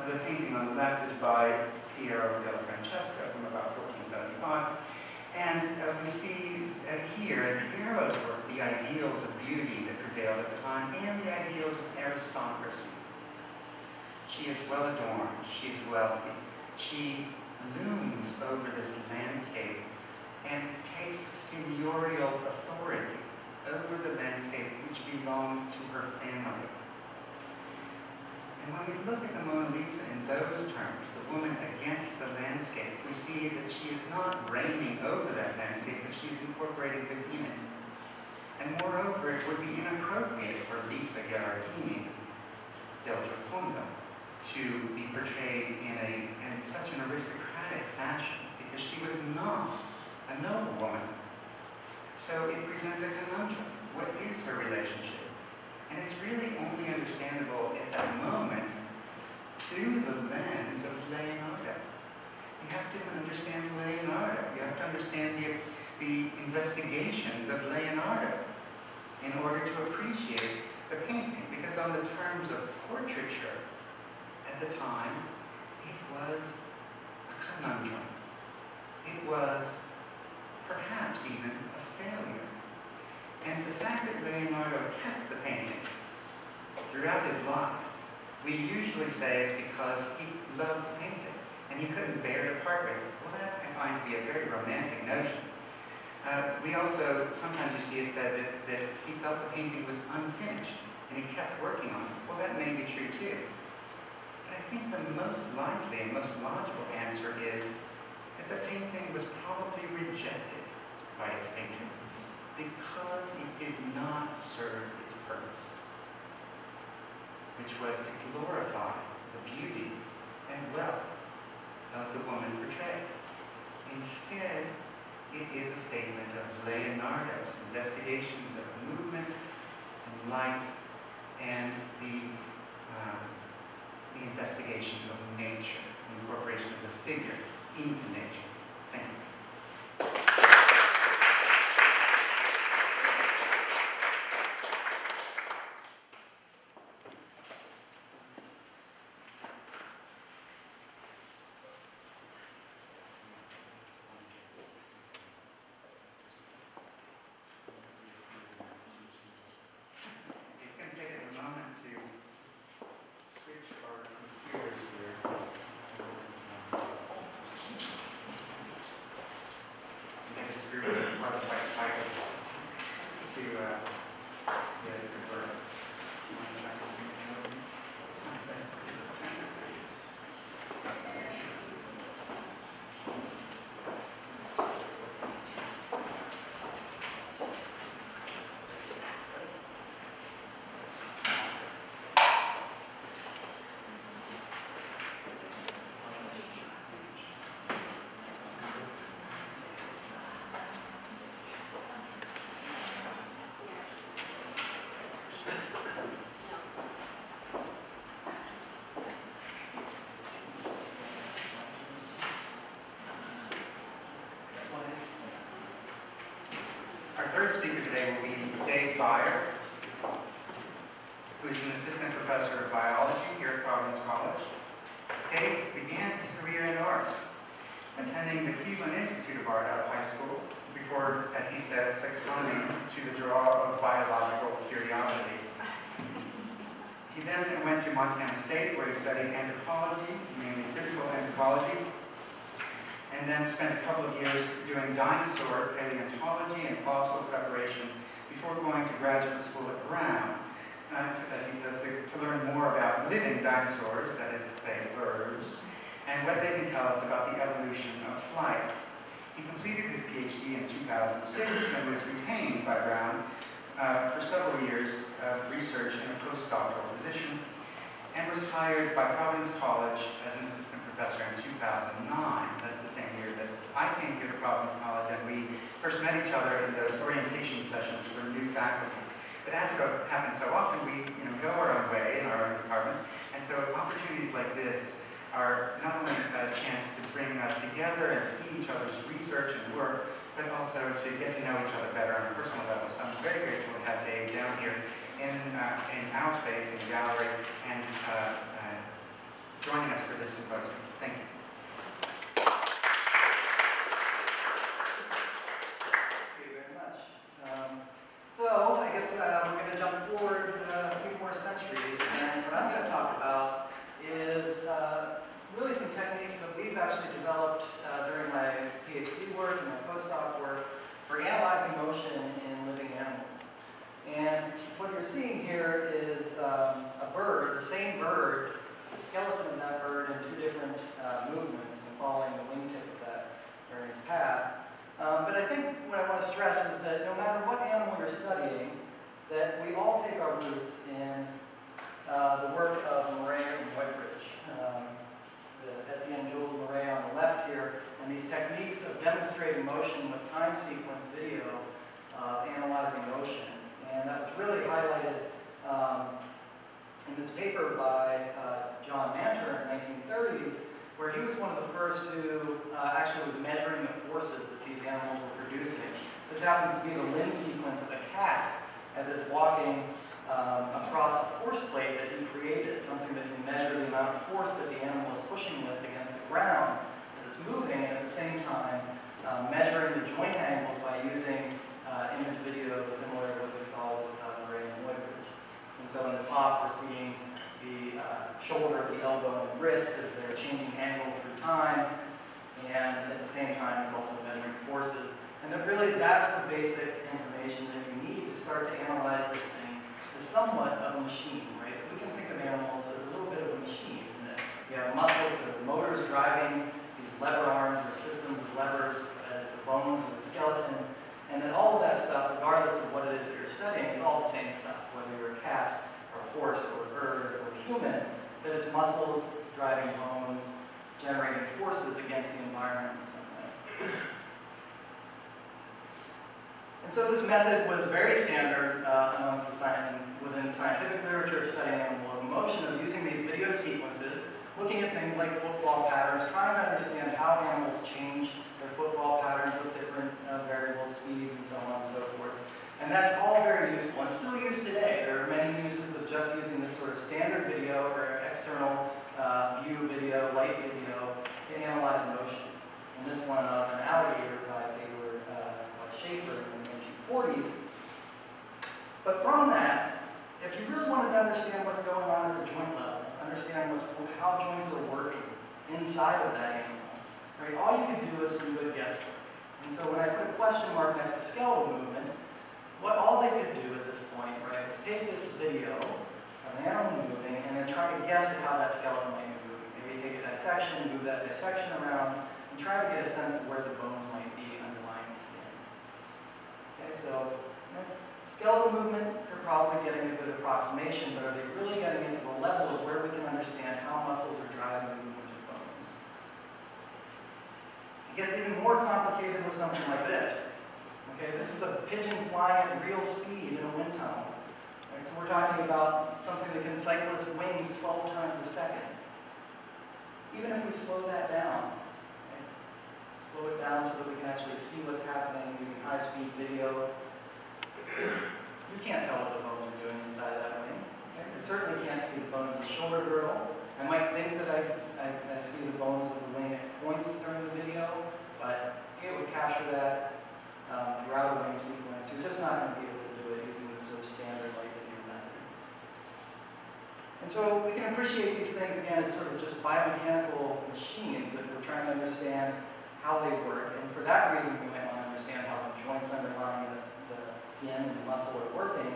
The painting on the left is by Piero della Francesca from about 1475. And we see here in Piero's work the ideals of beauty that prevailed at the time and the ideals of aristocracy. She is well adorned, she is wealthy, she looms over this landscape and takes seignorial authority over the landscape which belonged to her family. And when we look at the Mona Lisa in those terms, the woman against the landscape, we see that she is not reigning over that landscape, but she is incorporated within it. And moreover, it would be inappropriate for Lisa Gherardini del Giocondo to be portrayed in such an aristocratic fashion, because she was not a noblewoman. So it presents a conundrum. What is her relationship? And it's really only understandable at that moment through the lens of Leonardo. You have to understand Leonardo. You have to understand the investigations of Leonardo in order to appreciate the painting. Because on the terms of portraiture at the time, it was a conundrum. It was perhaps even a failure. And the fact that Leonardo kept the painting throughout his life, we usually say it's because he loved the painting and he couldn't bear to part with it. Well, that I find to be a very romantic notion. We also, sometimes you see it said that he felt the painting was unfinished and he kept working on it. Well, that may be true too. But I think the most likely and most logical answer is that the painting was probably rejected by its patron, because it did not serve its purpose, which was to glorify the beauty and wealth of the woman portrayed. Instead, it is a statement of Leonardo's investigations of movement and light and the investigation of nature, the incorporation of the figure into nature. Thank you. It's going to take us a moment to switch our computers here. Make the screws quite tight to get it converted. Our third speaker today will be Baier, who is an assistant professor of biology here at Providence College. Dave began his career in art, attending the Cleveland Institute of Art out of high school before, as he says, succumbing to the draw of biological curiosity. He then went to Montana State, where he studied anthropology, mainly physical anthropology, and then spent a couple of years doing dinosaur paleontology and fossil preparation before going to graduate school at Brown, as he says, to learn more about living dinosaurs, that is to say, birds, and what they can tell us about the evolution of flight. He completed his PhD in 2006 and was retained by Brown for several years of research in a postdoctoral position, and was hired by Providence College as an assistant professor in 2009. That's the same year that I came here to Providence College, and we first met each other in those orientation sessions for new faculty. But as so happens so often, we go our own way in our own departments, and so opportunities like this are not only a chance to bring us together and see each other's research and work, but also to get to know each other better on a personal level. So I'm very grateful to have Dave down here in our space, in the gallery, and joining us for this symposium. Thank you. Thank you very much. So I guess we're going to jump forward a few more centuries, and what I'm going to talk about is really some techniques that we've actually developed during my PhD work and my postdoc work for analyzing motion in living animals. And what you're seeing here is a bird, the same bird, the skeleton of that bird in two different movements and following the wingtip of that bird's path. But I think what I want to stress is that no matter what animal you're studying, that we all take our roots in the work of Murray and Whitebridge. Etienne Jules Murray on the left here, and these techniques of demonstrating motion with time sequence video, analyzing motion. And that was really highlighted in this paper by John Manter in the 1930s, where he was one of the first who actually was measuring the forces that these animals were producing. This happens to be the limb sequence of a cat as it's walking across a force plate that he created, something that can measure the amount of force that the animal is pushing with against the ground as it's moving, and at the same time measuring the joint angles by using image video similar to what we saw with Murray and Whitebridge. And so in the top we're seeing the shoulder, the elbow, and the wrist as they're changing angle through time, and at the same time it's also measuring forces. And that really that's the basic information that you need to start to analyze this thing as somewhat of a machine, right? We can think of animals as a little bit of a machine, in that you have muscles that are motors driving these lever arms or systems of levers as the bones of the skeleton, and then all of that stuff, regardless of what it is that you're studying, is all the same stuff, whether you're a cat or a horse or a bird or a human, that it's muscles driving bones, generating forces against the environment in some way. And And so this method was very standard within scientific literature studying animal locomotion, of using these video sequences, looking at things like footfall patterns, trying to understand how animals change their footfall patterns with different variables, speeds, and so on and so forth. And that's all very useful and still used today. There are many uses of just using this sort of standard video or external view video, light video, to analyze motion. And this one of an alligator by Schaefer in the 1940s. But from that, if you really wanted to understand what's going on at the joint level, understand how joints are working inside of that animal, right, all you can do is some good guesswork. And so when I put a question mark next to skeletal movement, all they could do at this point, right, was take this video of an animal moving and then try to guess at how that skeleton might be moving. Maybe take a dissection, move that dissection around, and try to get a sense of where the bones might be underlying the skin. Okay, so that's skeletal movement, they're probably getting a good approximation, but are they really getting into the level of where we can understand how muscles are driving the movement of bones? It gets even more complicated with something like this. Okay, this is a pigeon flying at real speed in a wind tunnel. Right, so we're talking about something that can cycle its wings 12 times a second. Even if we slow that down, okay, slow it down so that we can actually see what's happening using high-speed video, you can't tell what the bones are doing inside that wing. Okay? I certainly can't see the bones in the shoulder girdle. I might think that I see the bones of the wing at points during the video, but it would capture that throughout a wing sequence. You're just not going to be able to do it using this sort of standard light video method. And so we can appreciate these things again as sort of just biomechanical machines that we're trying to understand how they work. And for that reason, we might want to understand how the joints underlying the skin and the muscle are working.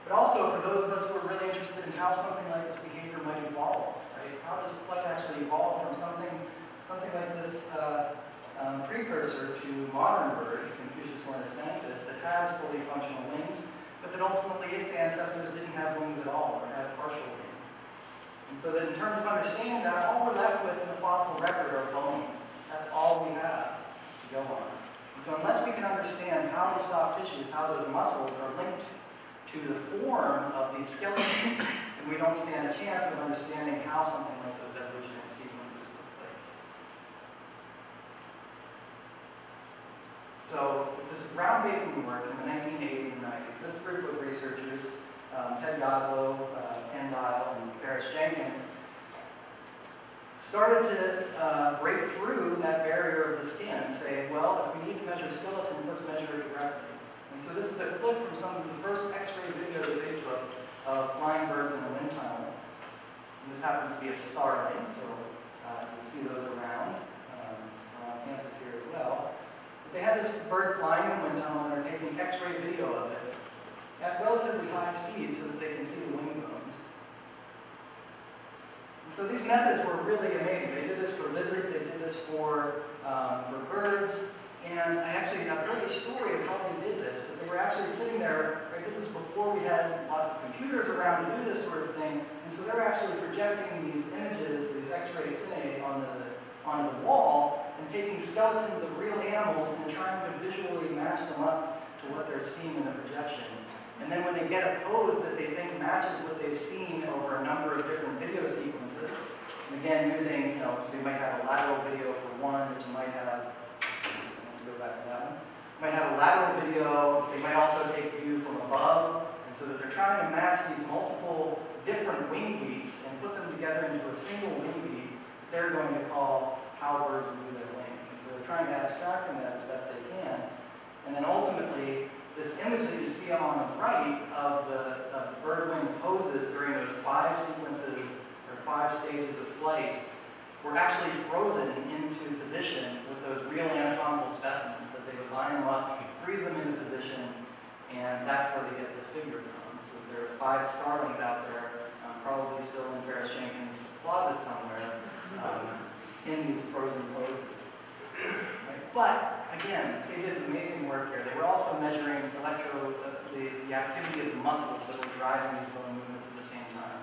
But also for those of us who are really interested in how something like this behavior might evolve, right? How does flight actually evolve from something like this precursor to modern birds, Confucius ornamentus, that has fully functional wings, but that ultimately its ancestors didn't have wings at all, or had partial wings. And so that in terms of understanding that, all we're left with in the fossil record are bones. That's all we have to go on. And so unless we can understand how the soft tissues, how those muscles are linked to the form of these skeletons, then we don't stand a chance of understanding how something like those evolutionary sequences took place. So this groundbreaking work in the 1980s and 90s, this group of researchers, Ted Goslow, Knodell, and Ferris Jenkins, started to break through that barrier of the skin, saying, well, if we need to measure skeletons, let's measure it directly. And so this is a clip from some of the first X-ray video that they took of flying birds in a wind tunnel. And this happens to be a starling, so you'll see those around campus here as well. But they had this bird flying in the wind tunnel, and they're taking X-ray video of it at relatively high speed so that they can see the wing bones. And so these methods were really amazing. They did this for lizards, they did this for birds, and I've heard the story of how they did this, but they were actually sitting there, right, this is before we had lots of computers around to do this sort of thing, and so they're actually projecting these images, these X-ray cine onto the wall, and taking skeletons of real animals and trying to visually match them up to what they're seeing in the projection. And then when they get a pose that they think matches what they've seen over a number of different video sequences, and again using, so you might have a lateral video for one, but you might have, go back to that one. You might have a lateral video, they might also take view from above, and so that they're trying to match these multiple different wing beats and put them together into a single wing beat that they're going to call how birds move their wings. And so they're trying to abstract from that as best they can. And then ultimately, this image that you see on the right of the bird wing poses during those 5 sequences or 5 stages of flight were actually frozen into position with those real anatomical specimens, that they would line them up, freeze them into position, and that's where they get this figure from. So there are 5 starlings out there, probably still in Ferris Jenkins' closet somewhere, in these frozen poses. Right? But again, they did amazing work here. They were also measuring the activity of the muscles that were driving these bone movements at the same time.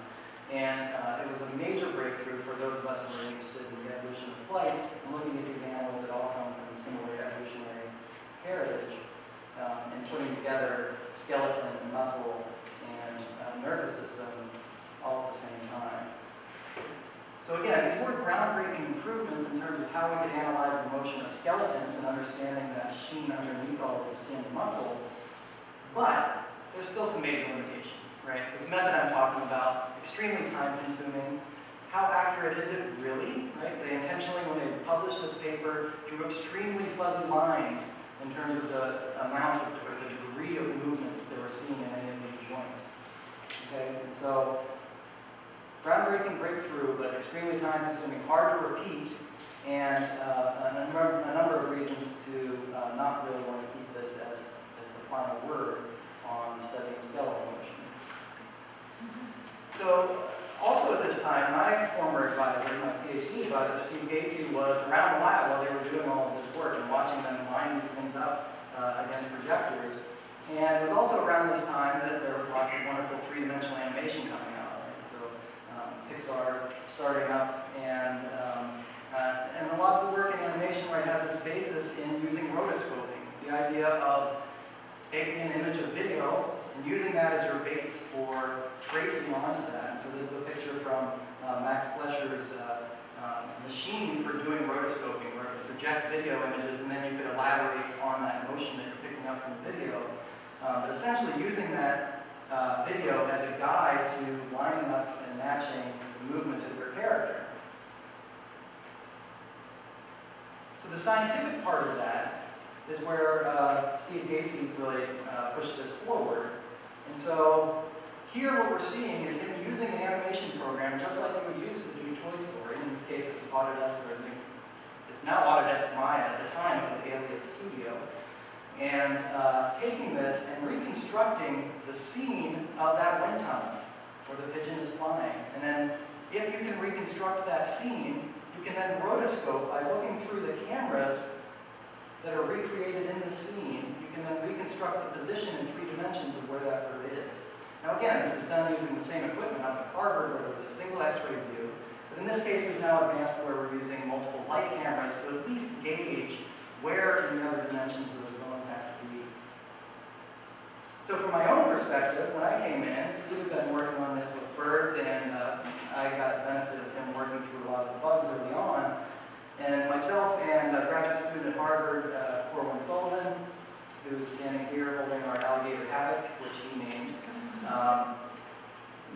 And it was a major breakthrough for those of us who are interested in the evolution of flight and looking at these animals that all come from a similar evolutionary heritage. improvements in terms of how we could analyze the motion of skeletons and understanding that sheen underneath all of the skin and muscle, but there's still some major limitations, right? This method I'm talking about, extremely time-consuming. How accurate is it really, right? They intentionally, when they published this paper, drew extremely fuzzy lines in terms of the amount of, or the degree of movement that they were seeing in any of these joints. Okay, and so groundbreaking breakthrough, but extremely time-consuming, hard to repeat, and a number of reasons to not really want to keep this as the final word on studying skeletal motion. So, also at this time, my former advisor, my PhD advisor, Steve Gatesy, was around the lab while they were doing all of this work and watching them line these things up against projectors. And it was also around this time that there was lots of wonderful three-dimensional animation coming out. Right? So Pixar starting up, and a lot of the work in animation where it has this basis in using rotoscoping, the idea of taking an image of video and using that as your base for tracing onto that. And so this is a picture from Max Flesher's machine for doing rotoscoping, where it would project video images and then you could elaborate on that motion that you're picking up from the video. But essentially using that video as a guide to lining up and matching the movement of your character. So the scientific part of that is where Steve Gatesy really pushed this forward. And so here what we're seeing is him using an animation program just like you would use to do Toy Story. In this case it's Autodesk, or I think it's now Autodesk Maya. At the time it was Alias Studio. And taking this and reconstructing the scene of that wind tunnel where the pigeon is flying. And then if you can reconstruct that scene, you can then rotoscope by looking through the cameras that are recreated in the scene. You can then reconstruct the position in 3 dimensions of where that bird is. Now again, this is done using the same equipment up at Harvard where there's a single X-ray view. But in this case, we've now advanced where we're using multiple light cameras to at least gauge where in the other dimensions those bones have to be. So from my own perspective, when I came in, Steve had been working on this with birds, and I got the benefit of him working through a lot of the bugs early on. And myself and a graduate student at Harvard, Corwin Sullivan, who's standing here holding our alligator havoc, which he named,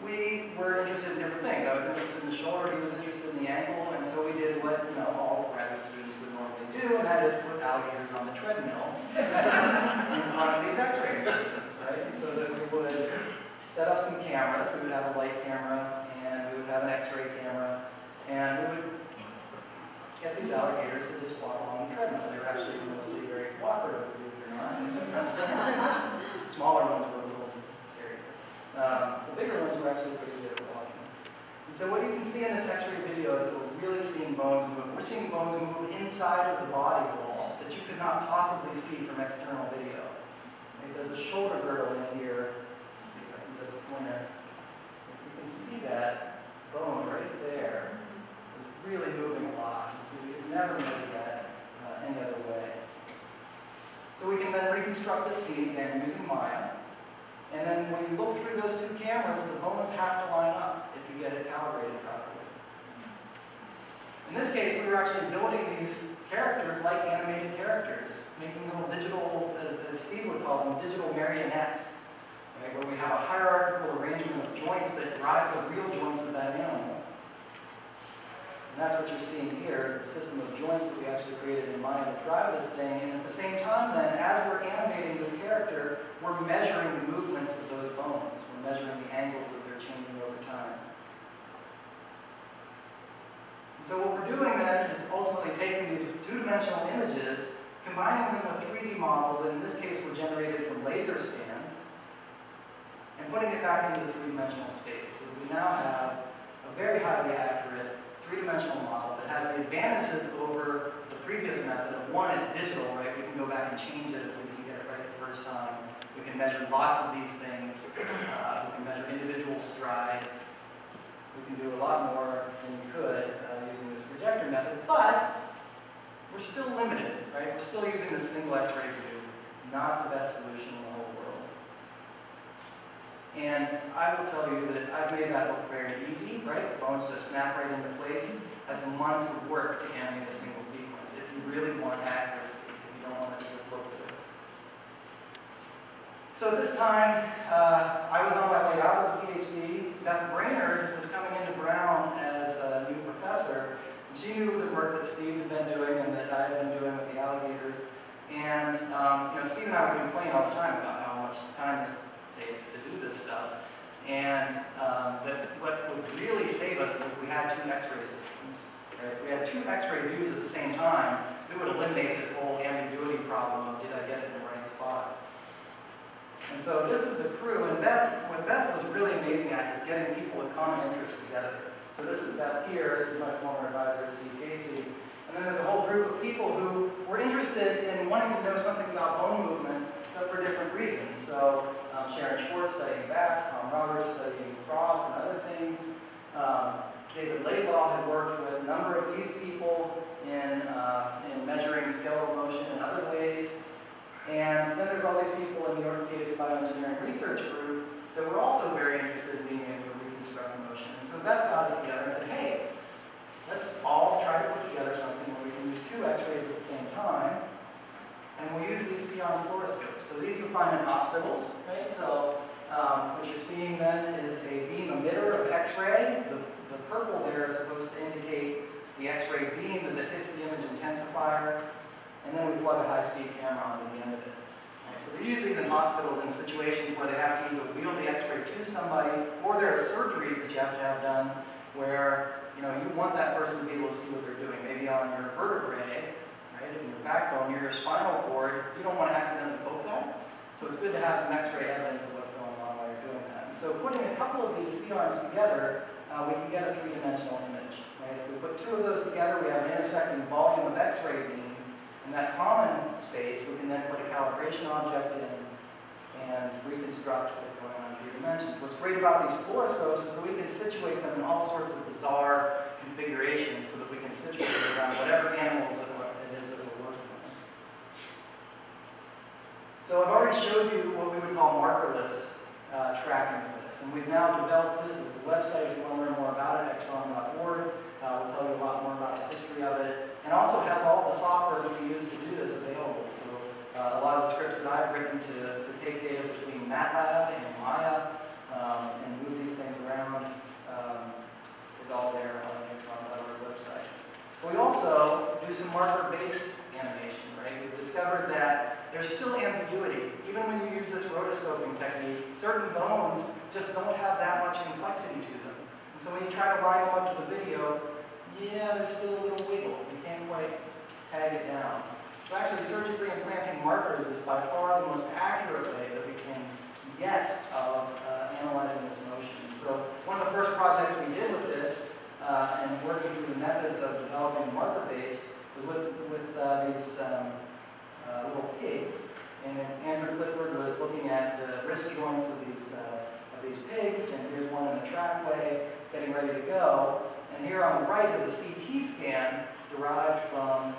we were interested in different things. I was interested in the shoulder, he was interested in the ankle, and so we did what all graduate students would normally do, and that is put alligators on the treadmill in front of these X-ray machines, right? So that we would set up some cameras. We would have a light camera, and we would have an X-ray camera, and we would get these alligators to just walk along the treadmill. They were actually mostly very cooperative, believe it or not. Smaller ones were a little scary. The bigger ones were actually pretty good at walking. And so what you can see in this X-ray video is that we're really seeing bones move. We're seeing bones move inside of the body wall that you could not possibly see from external video. Okay, there's a shoulder girdle in here. Let's see if I can get the pointer. If you can see that bone right there, it's really moving a lot. So we could never measure that any other way. So we can then reconstruct the scene again using Maya. And then when you look through those 2 cameras, the bones have to line up if you get it calibrated properly. In this case, we were actually building these characters like animated characters, making little digital, as Steve would call them, digital marionettes, right, where we have a hierarchical arrangement of joints that drive the real joints of that animal. And that's what you're seeing here, is a system of joints that we actually created in Maya that drive this thing. And at the same time, then, as we're animating this character, we're measuring the movements of those bones. We're measuring the angles that they're changing over time. And so what we're doing then is ultimately taking these 2-dimensional images, combining them with 3D models that in this case were generated from laser scans, and putting it back into the 3-dimensional space. So we now have a very highly accurate 3-dimensional model that has the advantages over the previous method of, one, it's digital, right? We can go back and change it if we can get it right the first time. We can measure lots of these things. We can measure individual strides. We can do a lot more than we could using this projector method, but we're still limited, right? We're still using the single X-ray view, not the best solution in the whole world. And I will tell you that I've made that look very easy, right? The bones just snap right into place. That's months of work to animate a single sequence if you really want accuracy, if you don't want it to just look good. So this time, I was on my way out as a PhD. Beth Brainerd was coming into Brown as a new professor. And she knew the work that Steve had been doing and that I had been doing with the alligators. And Steve and I would complain all the time about how much time this takes to do this stuff. And that what would really save us is if we had two X-ray systems. Right? If we had two X-ray views at the same time, it would eliminate this whole ambiguity problem of did I get it in the right spot. And so this is the crew, and what Beth was really amazing at is getting people with common interests together. So this is Beth here, this is my former advisor, Steve Casey. And then there's a whole group of people who were interested in wanting to know something about bone movement, but for different reasons. So Sharon Schwartz studying bats, Tom Roberts studying frogs and other things. David Laidlaw had worked with a number of these people in measuring skeletal motion in other ways. And then there's all these people in the Orthopedics Bioengineering Research Group that were also very interested in being able to reconstruct motion. And so Beth got us together and said, hey, let's all try to put together something where we can use two X-rays at the same time. And we'll use these Sion fluoroscopes. So these you'll find in hospitals, right? So what you're seeing then is a beam emitter of X-ray. The purple there is supposed to indicate the X-ray beam as it hits the image intensifier. And then we plug a high-speed camera onto the end of it. Right? So they use these in hospitals in situations where they have to either wheel the X-ray to somebody, or there are surgeries that you have to have done where you want that person to be able to see what they're doing. Maybe on your vertebrae, right, in your backbone, your spinal cord, you don't want to accidentally poke that. So it's good to have some X-ray evidence of what's going on while you're doing that. And so putting a couple of these C-arms together, we can get a three-dimensional image. Right? If we put two of those together, we have an intersecting volume of X-ray beam. In that common space, we can then put a calibration object in and reconstruct what's going on in 3 dimensions. What's great about these fluoroscopes is that we can situate them in all sorts of bizarre configurations so that we can situate it around whatever animals it is that we're working on. So I've already showed you what we would call markerless tracking of this. And we've now developed this as a website if you want to learn more about it, xrom.org. We'll tell you a lot more about the history of it. And also has all the software that we use to do this available. So a lot of the scripts that I've written to take data between MATLAB and Maya and move these things around is all there on the xrom.org website. But we also do some marker-based animation, right? We've discovered that there's still ambiguity. Even when you use this rotoscoping technique, certain bones just don't have that much complexity to them. And so when you try to line them up to the video, yeah, there's still a little wiggle. You can't quite tag it down. So actually surgically implanting markers is by far the most accurate way that we can get of analyzing this motion. So one of the first projects we did with this and working through the methods of developing marker-based was with these little pigs. And Andrew Clifford was looking at the wrist joints of these pigs, and here's one in a trackway getting ready to go. And here on the right is a CT scan derived from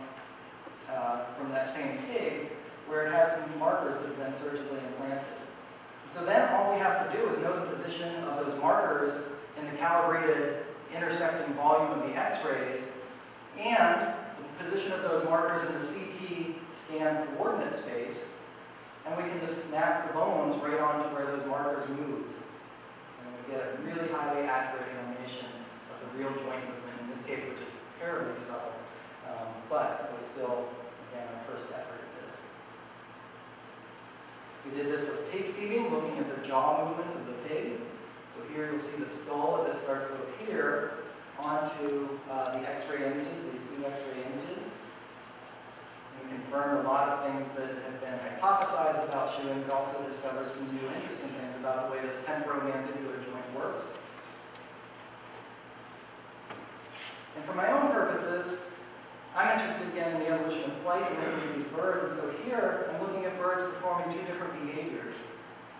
that same pig, where it has some markers that have been surgically implanted. So then all we have to do is know the position of those markers in the calibrated intersecting volume of the X-rays, and the position of those markers in the CT scan coordinate space, and we can just snap the bones right onto where those markers move. And we get a really highly accurate animation of the real joint movement, in this case, which is terribly subtle, but it was still, again, our first effort at this. We did this with pig feeding, looking at the jaw movements of the pig. So here you'll see the skull as it starts to appear onto the X-ray images, these two X-ray images. We confirmed a lot of things that have been hypothesized about chewing, but also discovered some new interesting things about the way this temporomandibular joint works. And for my own purposes, I'm interested again in the evolution of flight and looking at these birds. And so here, I'm looking at birds performing two different behaviors.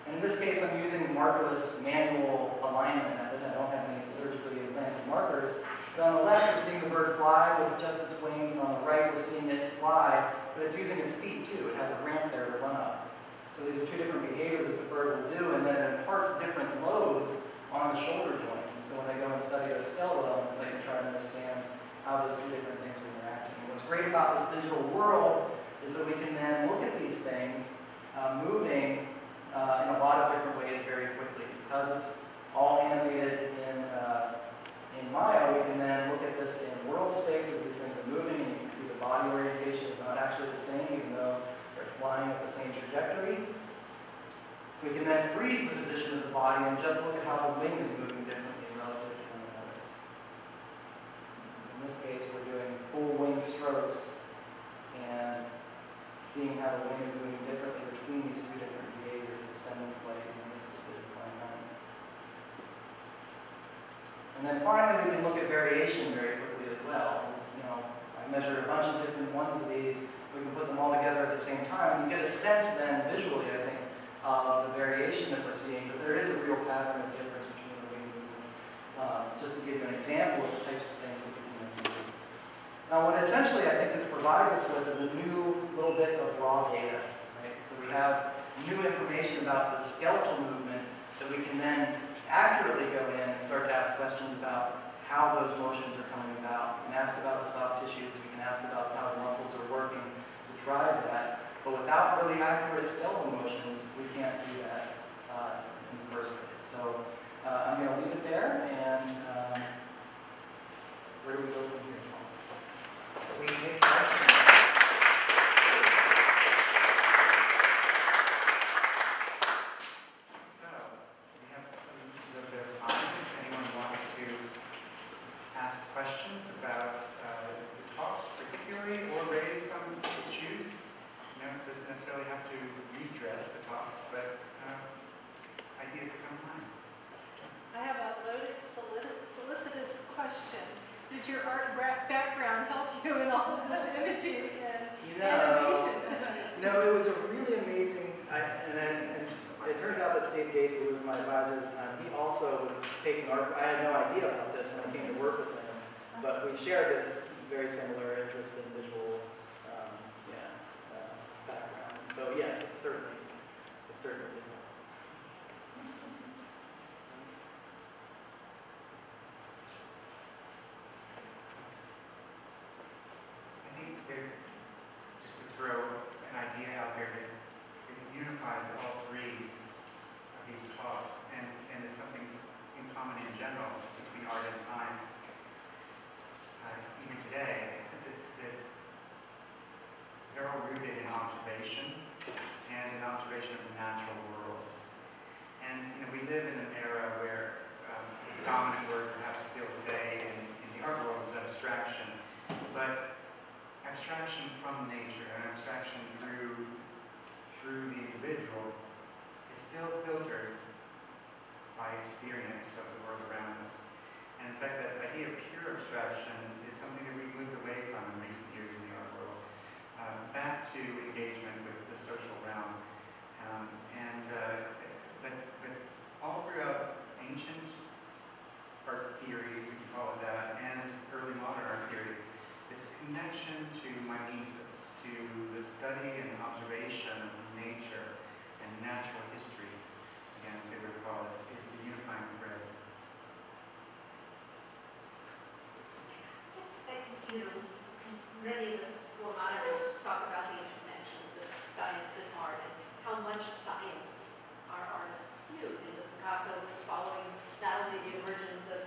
And in this case, I'm using the markerless manual alignment method. I don't have any surgically implanted markers. But on the left, we're seeing the bird fly with just its wings, and on the right, we're seeing it fly, but it's using its feet too. It has a ramp there to run up. So these are two different behaviors that the bird will do, and then it imparts different loads on the shoulder joint. And so when I go and study those skeletal elements, I can try to understand how those two different things are interacting. And what's great about this digital world is that we can then look at these things moving in a lot of different ways very quickly. Because it's all animated in Maya, we can then look at this in world space as these things are moving, and you can see the body orientation is not actually the same, even though they're flying at the same trajectory. We can then freeze the position of the body and just look at how the wing is moving differently relative to one another. So in this case, we're doing full wing strokes and seeing how the wing is moving differently between these two different behaviors of ascending flight and assisted flight. And then finally, we can look at variation very quickly as well. I measured a bunch of different ones of these. We can put them all together at the same time. And you get a sense then, visually, I think, of the variation that we're seeing. But there is a real pattern of difference between the wing movements. Just to give you an example of the types of things that we can do. Now, what essentially I think this provides us with is a new little bit of raw data. Right? So we have new information about the skeletal movement that we can then accurately go in and start to ask questions about how those motions are coming about. We can ask about the soft tissues, we can ask about how the muscles are working to drive that, but without really accurate skeletal motions, we can't do that in the first place. So I'm going to leave it there, and where do we go from here? We take questions. Questions about the talks particularly, or raise some issues. It doesn't necessarily have to redress the talks, but ideas that come to mind. I have a loaded, solicitous question. Did your art background help you in all of this imaging and animation? It was a really amazing, it turns out that Steve Gates, who was my advisor at the time, he also was taking art. I had no idea about this when I came to work with him. But we shared this very similar interest in visual background. So yes, it certainly did. I think just to throw an idea out there that unifies all three of these talks and is something in common in general between art and science. Even today, that they're all rooted in observation and in observation of the natural world. And we live in an era where the dominant word perhaps still today in the art world is abstraction, but abstraction from nature and abstraction through the individual is still filtered by experience of the world around us. And in fact, that idea of pure abstraction is something that we've moved away from in recent years in the art world, back to engagement with the social realm. But all throughout ancient art theory, we can call it that, and early modern art theory, this connection to mimesis, to the study and observation of nature and natural history, again, as they would call it, is the unifying thread. Many of us, well, not of us, talk about the interconnections of science and art and how much science our artists knew. Picasso was following not only the emergence of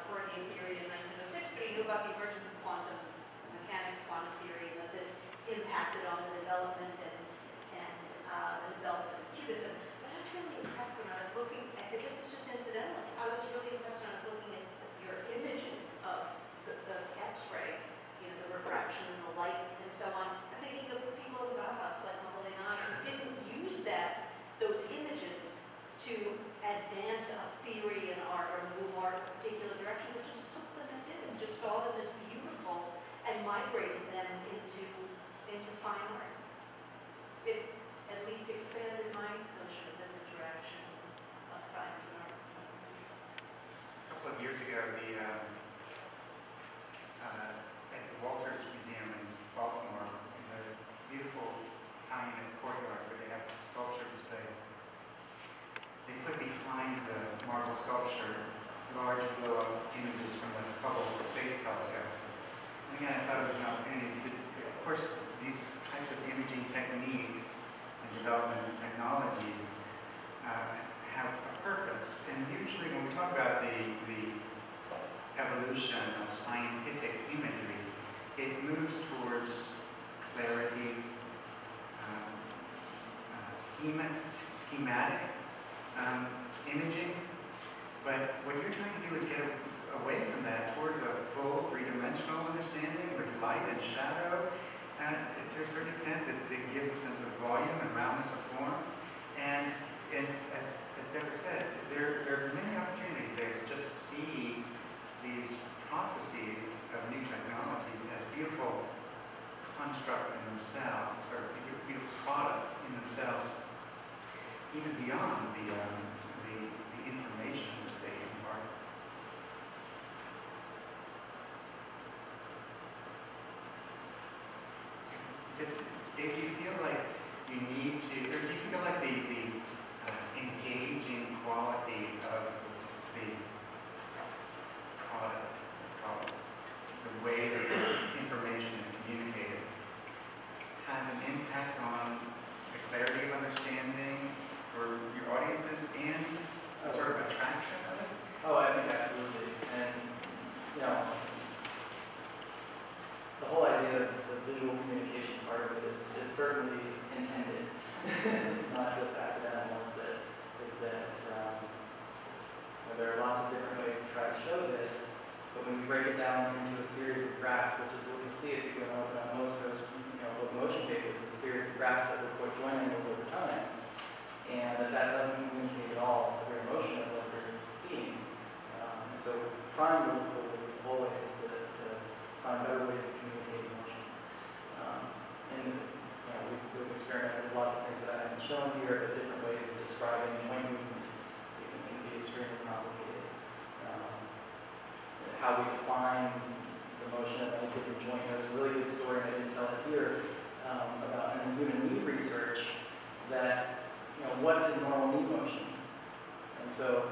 Freudian theory in 1906, but he knew about the emergence of quantum mechanics, quantum theory, and that this impacted on the development and the development of Cubism. But I was really impressed when I was looking at this, is just incidentally, I was really impressed when I was looking at your images of the X-ray, the refraction and the light and so on. I'm thinking of the people in the Bauhaus, like Knodell and I, who didn't use those images to advance a theory in art or move art in a particular direction, but just took them as is, just saw them as beautiful and migrated them into fine art. It at least expanded my notion of this interaction of science and art. A couple of years ago, the course, these types of imaging techniques and developments and technologies have a purpose. And usually when we talk about the evolution of scientific imagery, it moves towards clarity, schematic imaging. But what you're trying to do is get away from that towards a full three-dimensional understanding with light and shadow. To a certain extent, that gives a sense of volume and roundness of form. And as Deborah said, there are many opportunities there to just see these processes of new technologies as beautiful constructs in themselves, or beautiful products in themselves, even beyond the information that they impart. Dave, do you feel like you need to, or do you feel like the engaging quality of the product, let's call it, the way that the information is communicated, has an impact on the clarity of understanding for your audiences and the sort of attraction of it? Oh, I think absolutely. And, you know, the whole idea of the visual communication part of it is certainly intended. It's not just accidental. There are lots of different ways to try to show this, but when you break it down into a series of graphs, which is what you see if you go and open up most of those locomotion tables, is a series of graphs that report joint angles over time, and that doesn't communicate at all the very motion of what you're seeing. And so trying to look forward is always to find better ways of communicating motion. And we've experimented with lots of things that I haven't shown here, but different ways of describing joint movement can be extremely complicated. How we define the motion of any given joint. There's a really good story, I didn't tell it here, about in human knee research that, what is normal knee motion? And so,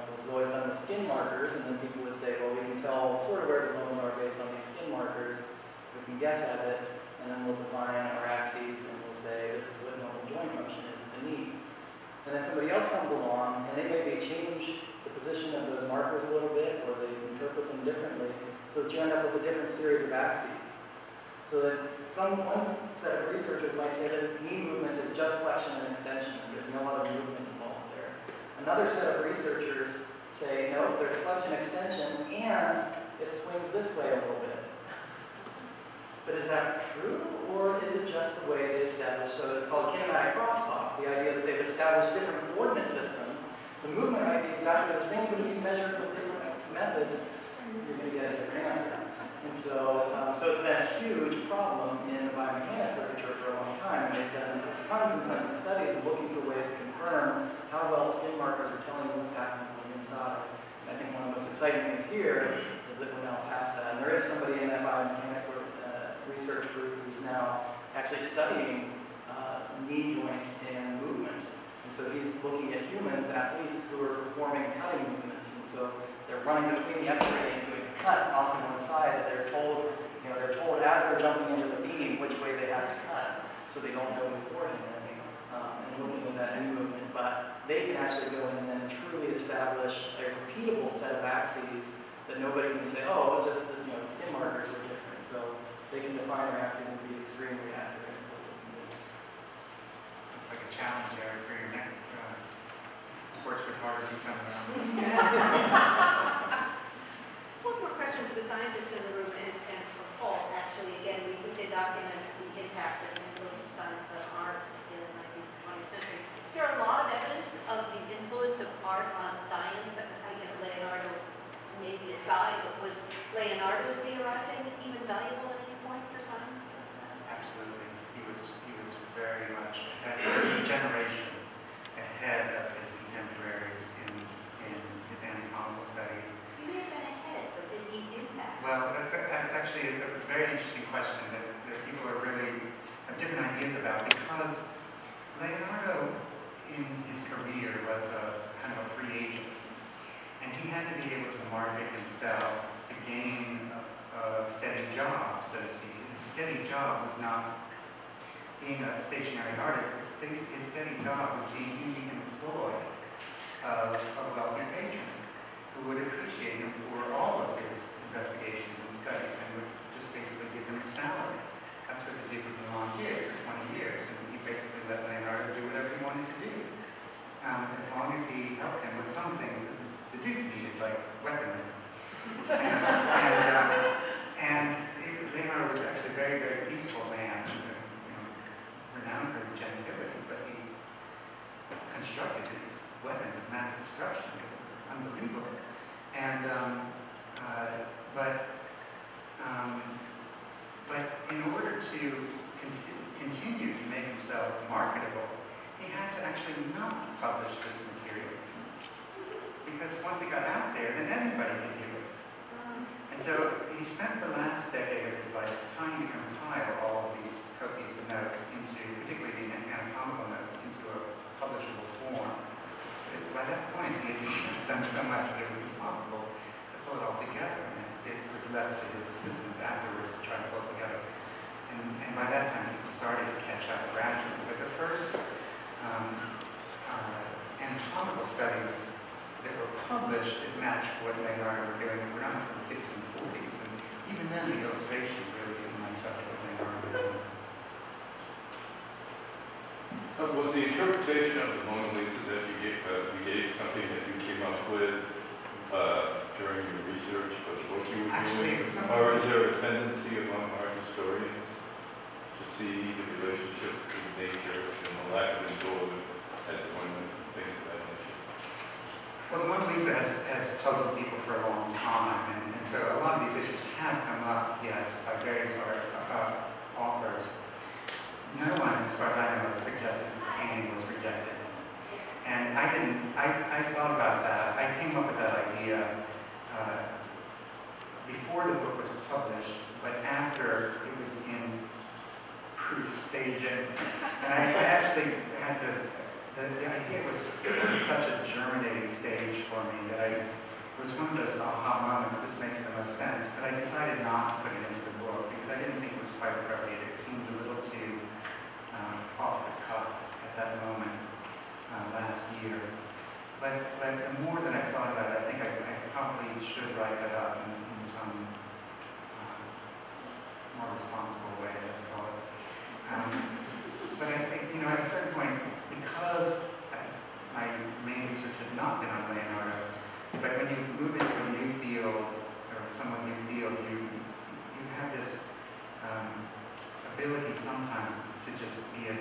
this is always done with skin markers, and then people would say, well, we can tell sort of where the bones are based on these skin markers. We can guess at it, and then we'll define our axes, and we'll say, this is what normal joint motion is at the knee. And then somebody else comes along, and they maybe change the position of those markers a little bit, or they interpret them differently, so that you end up with a different series of axes. So that one set of researchers might say that knee movement is just flexion and extension, and there's no other movement involved there. Another set of researchers say, no, there's flexion extension, and it swings this way a little bit. But is that true, or is it just the way they established? So it's called kinematic crosstalk, the idea that they've established different coordinate systems. The movement might be exactly the same, but if you measure it with different methods, you're going to get a different answer. And so, so it's been a huge problem in the biomechanics literature for a long time. And they've done tons and tons of studies looking for ways to confirm how well skin markers are telling you what's happening on the inside. And I think one of the most exciting things here is that we're now past that. And there is somebody in that biomechanics research group who's now actually studying knee joints and movement. And so he's looking at humans, athletes, who are performing cutting movements. And so they're running between the x-ray and doing a cut off on one side that they're told as they're jumping into the beam which way they have to cut, so they don't know beforehand. And looking at that new movement, but they can actually go in and then truly establish a repeatable set of axes that nobody can say, oh, it was just that the skin markers were different. So they can define their axes and be extremely accurate. Sounds like a challenge, Eric, for your next sports photography seminar. One more question for the scientists in the room and for Paul, actually. Again, we did document the impact and influence of science on art in the 19th, 20th century. Is there a lot of evidence of the influence of art on science? Leonardo maybe aside, but was Leonardo's theorizing even valuable at any point for science? Absolutely. He was very much ahead, a generation ahead of his contemporaries in his anatomical studies. He may have been ahead, but did he impact? Well, that's actually a very interesting question that people are really have different ideas about, because Leonardo in his career was a kind of a free agent, and he had to be able to market himself to gain a steady job, so to speak. His steady job job was not being a stationary artist. His steady job was being in the employ of a wealthy patron who would appreciate him for all of his investigations and studies and would just basically give him a salary. That's what the Duke of Milan did for 20 years, and he basically let Leonardo do whatever he wanted to do, as long as he helped him with some things that the Duke needed, like weaponry. And Leonardo was actually a very, very peaceful man, renowned for his gentility, but he constructed these weapons of mass destruction. They were unbelievable. And, but in order to continue to make himself marketable, he had to actually not publish this material. Because once it got out there, then anybody could do it. And so he spent the last decade of his life trying to compile all of these copious of notes into, particularly the anatomical notes, into a publishable form. But by that point, he had just done so much that it was impossible to pull it all together. And it was left to his assistants afterwards to try to pull it together. And by that time, people started to catch up gradually. But the first anatomical studies that were published that matched what Leonardo were doing were not until the 1540s. And even then, the illustrations really didn't match up with what Leonardo were doing. Was the interpretation of the Mona Lisa that you gave something that you came up with during your research for the book you were doing? Or is there a tendency among art historians to see the relationship between nature and the lack of enjoyment at the moment, things of that nature? Well, the Mona Lisa has puzzled people for a long time, and so a lot of these issues have come up, yes, by various authors. No one, as far as I know, has suggested that the painting was rejected. And I thought about that. I came up with that idea before the book was published, but after it was in proof staging. And I actually had to, the idea was such a germinating stage for me that it was one of those aha moments, this makes the most sense. But I decided not to put it into the book because I didn't think it was quite appropriate. It seemed a little too off the cuff at that moment last year. But the more that I thought about it, I think I probably should write that up in some more responsible way, let's call it. But I think, at a certain point, because my main research had not been on Leonardo, but when you move into a new field, or somewhat new field, you have this ability sometimes to just be a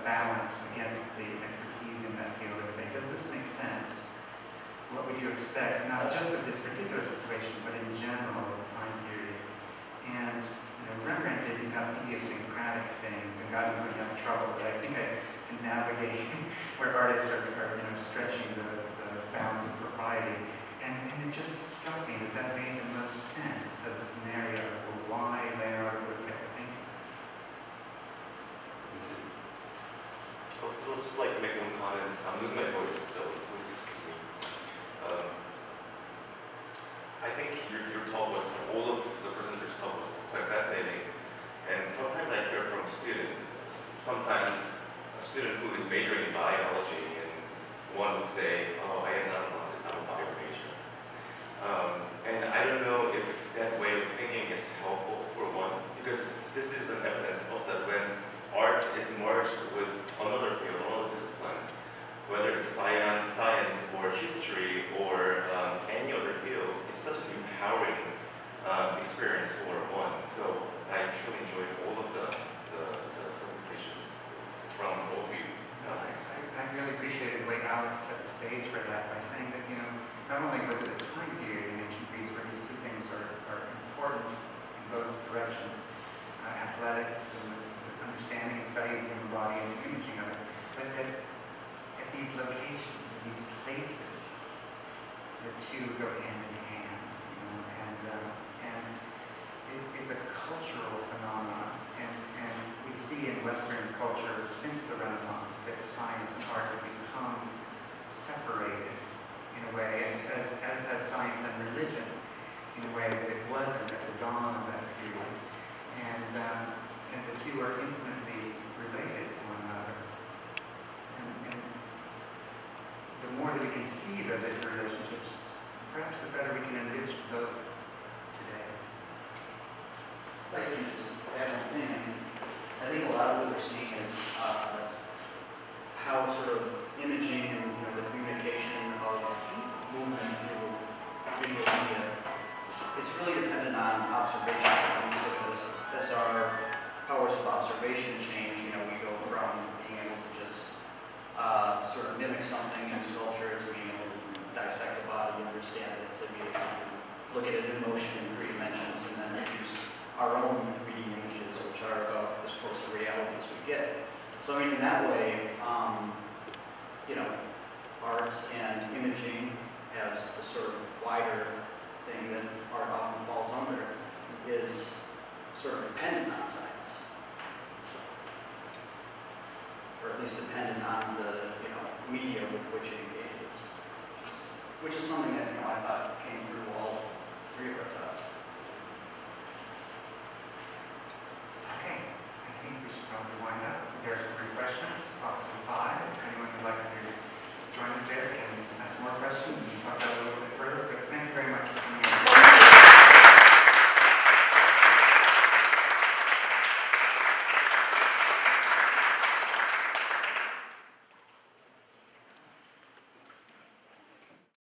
balance against the expertise in that field and say, does this make sense? What would you expect, not just of this particular situation, but in general of the time period? And Rembrandt did enough idiosyncratic things and got into enough trouble that I think I can navigate where artists are stretching the bounds of propriety. And it just struck me that made the most sense of the scenario for why Leonardo would have kept the painting. So let's just make one comment. I'm losing my voice, so please excuse me. I think your talk was, all of the presenters' talk was quite fascinating. And sometimes I hear from a student, sometimes a student who is majoring in biology, and one would say, oh, I am not an artist, I'm a bio major. And I don't know if that way of thinking is helpful for one, because this is an evidence of that when art is merged with another field, another discipline, whether it's science or history or any other fields, it's such an empowering experience for one. So I truly enjoyed all of the presentations from all three guys. I really appreciated the way Alex set the stage for that by saying that, not only was it a time period in ancient Greece where these two things are important in both directions, athletics and understanding and studying the human body and the imaging of it, but that at these locations, in these places, the two go hand in hand, and it's a cultural phenomenon, and we see in Western culture since the Renaissance that science and art have become separated in a way, as has science and religion in a way that it wasn't at the dawn of that period. And can see those interrelationships, perhaps the better we can enrich both today. If I can just add one thing, I think a lot of what we're seeing is how sort of imaging and the communication of movement through visual media, it's really dependent on observation. And so as our powers of observation change, we go from being able to just sort of mimic something in sculpture to being able to dissect the body, understand it, to be able to look at it in motion in 3 dimensions, and then produce our own 3D images, which are about as close to reality as we get. So I mean, in that way, art and imaging as the sort of wider thing that art often falls under is sort of dependent on science, or at least dependent on the media with which it engages, which is something that I thought came through all 3 of our thoughts.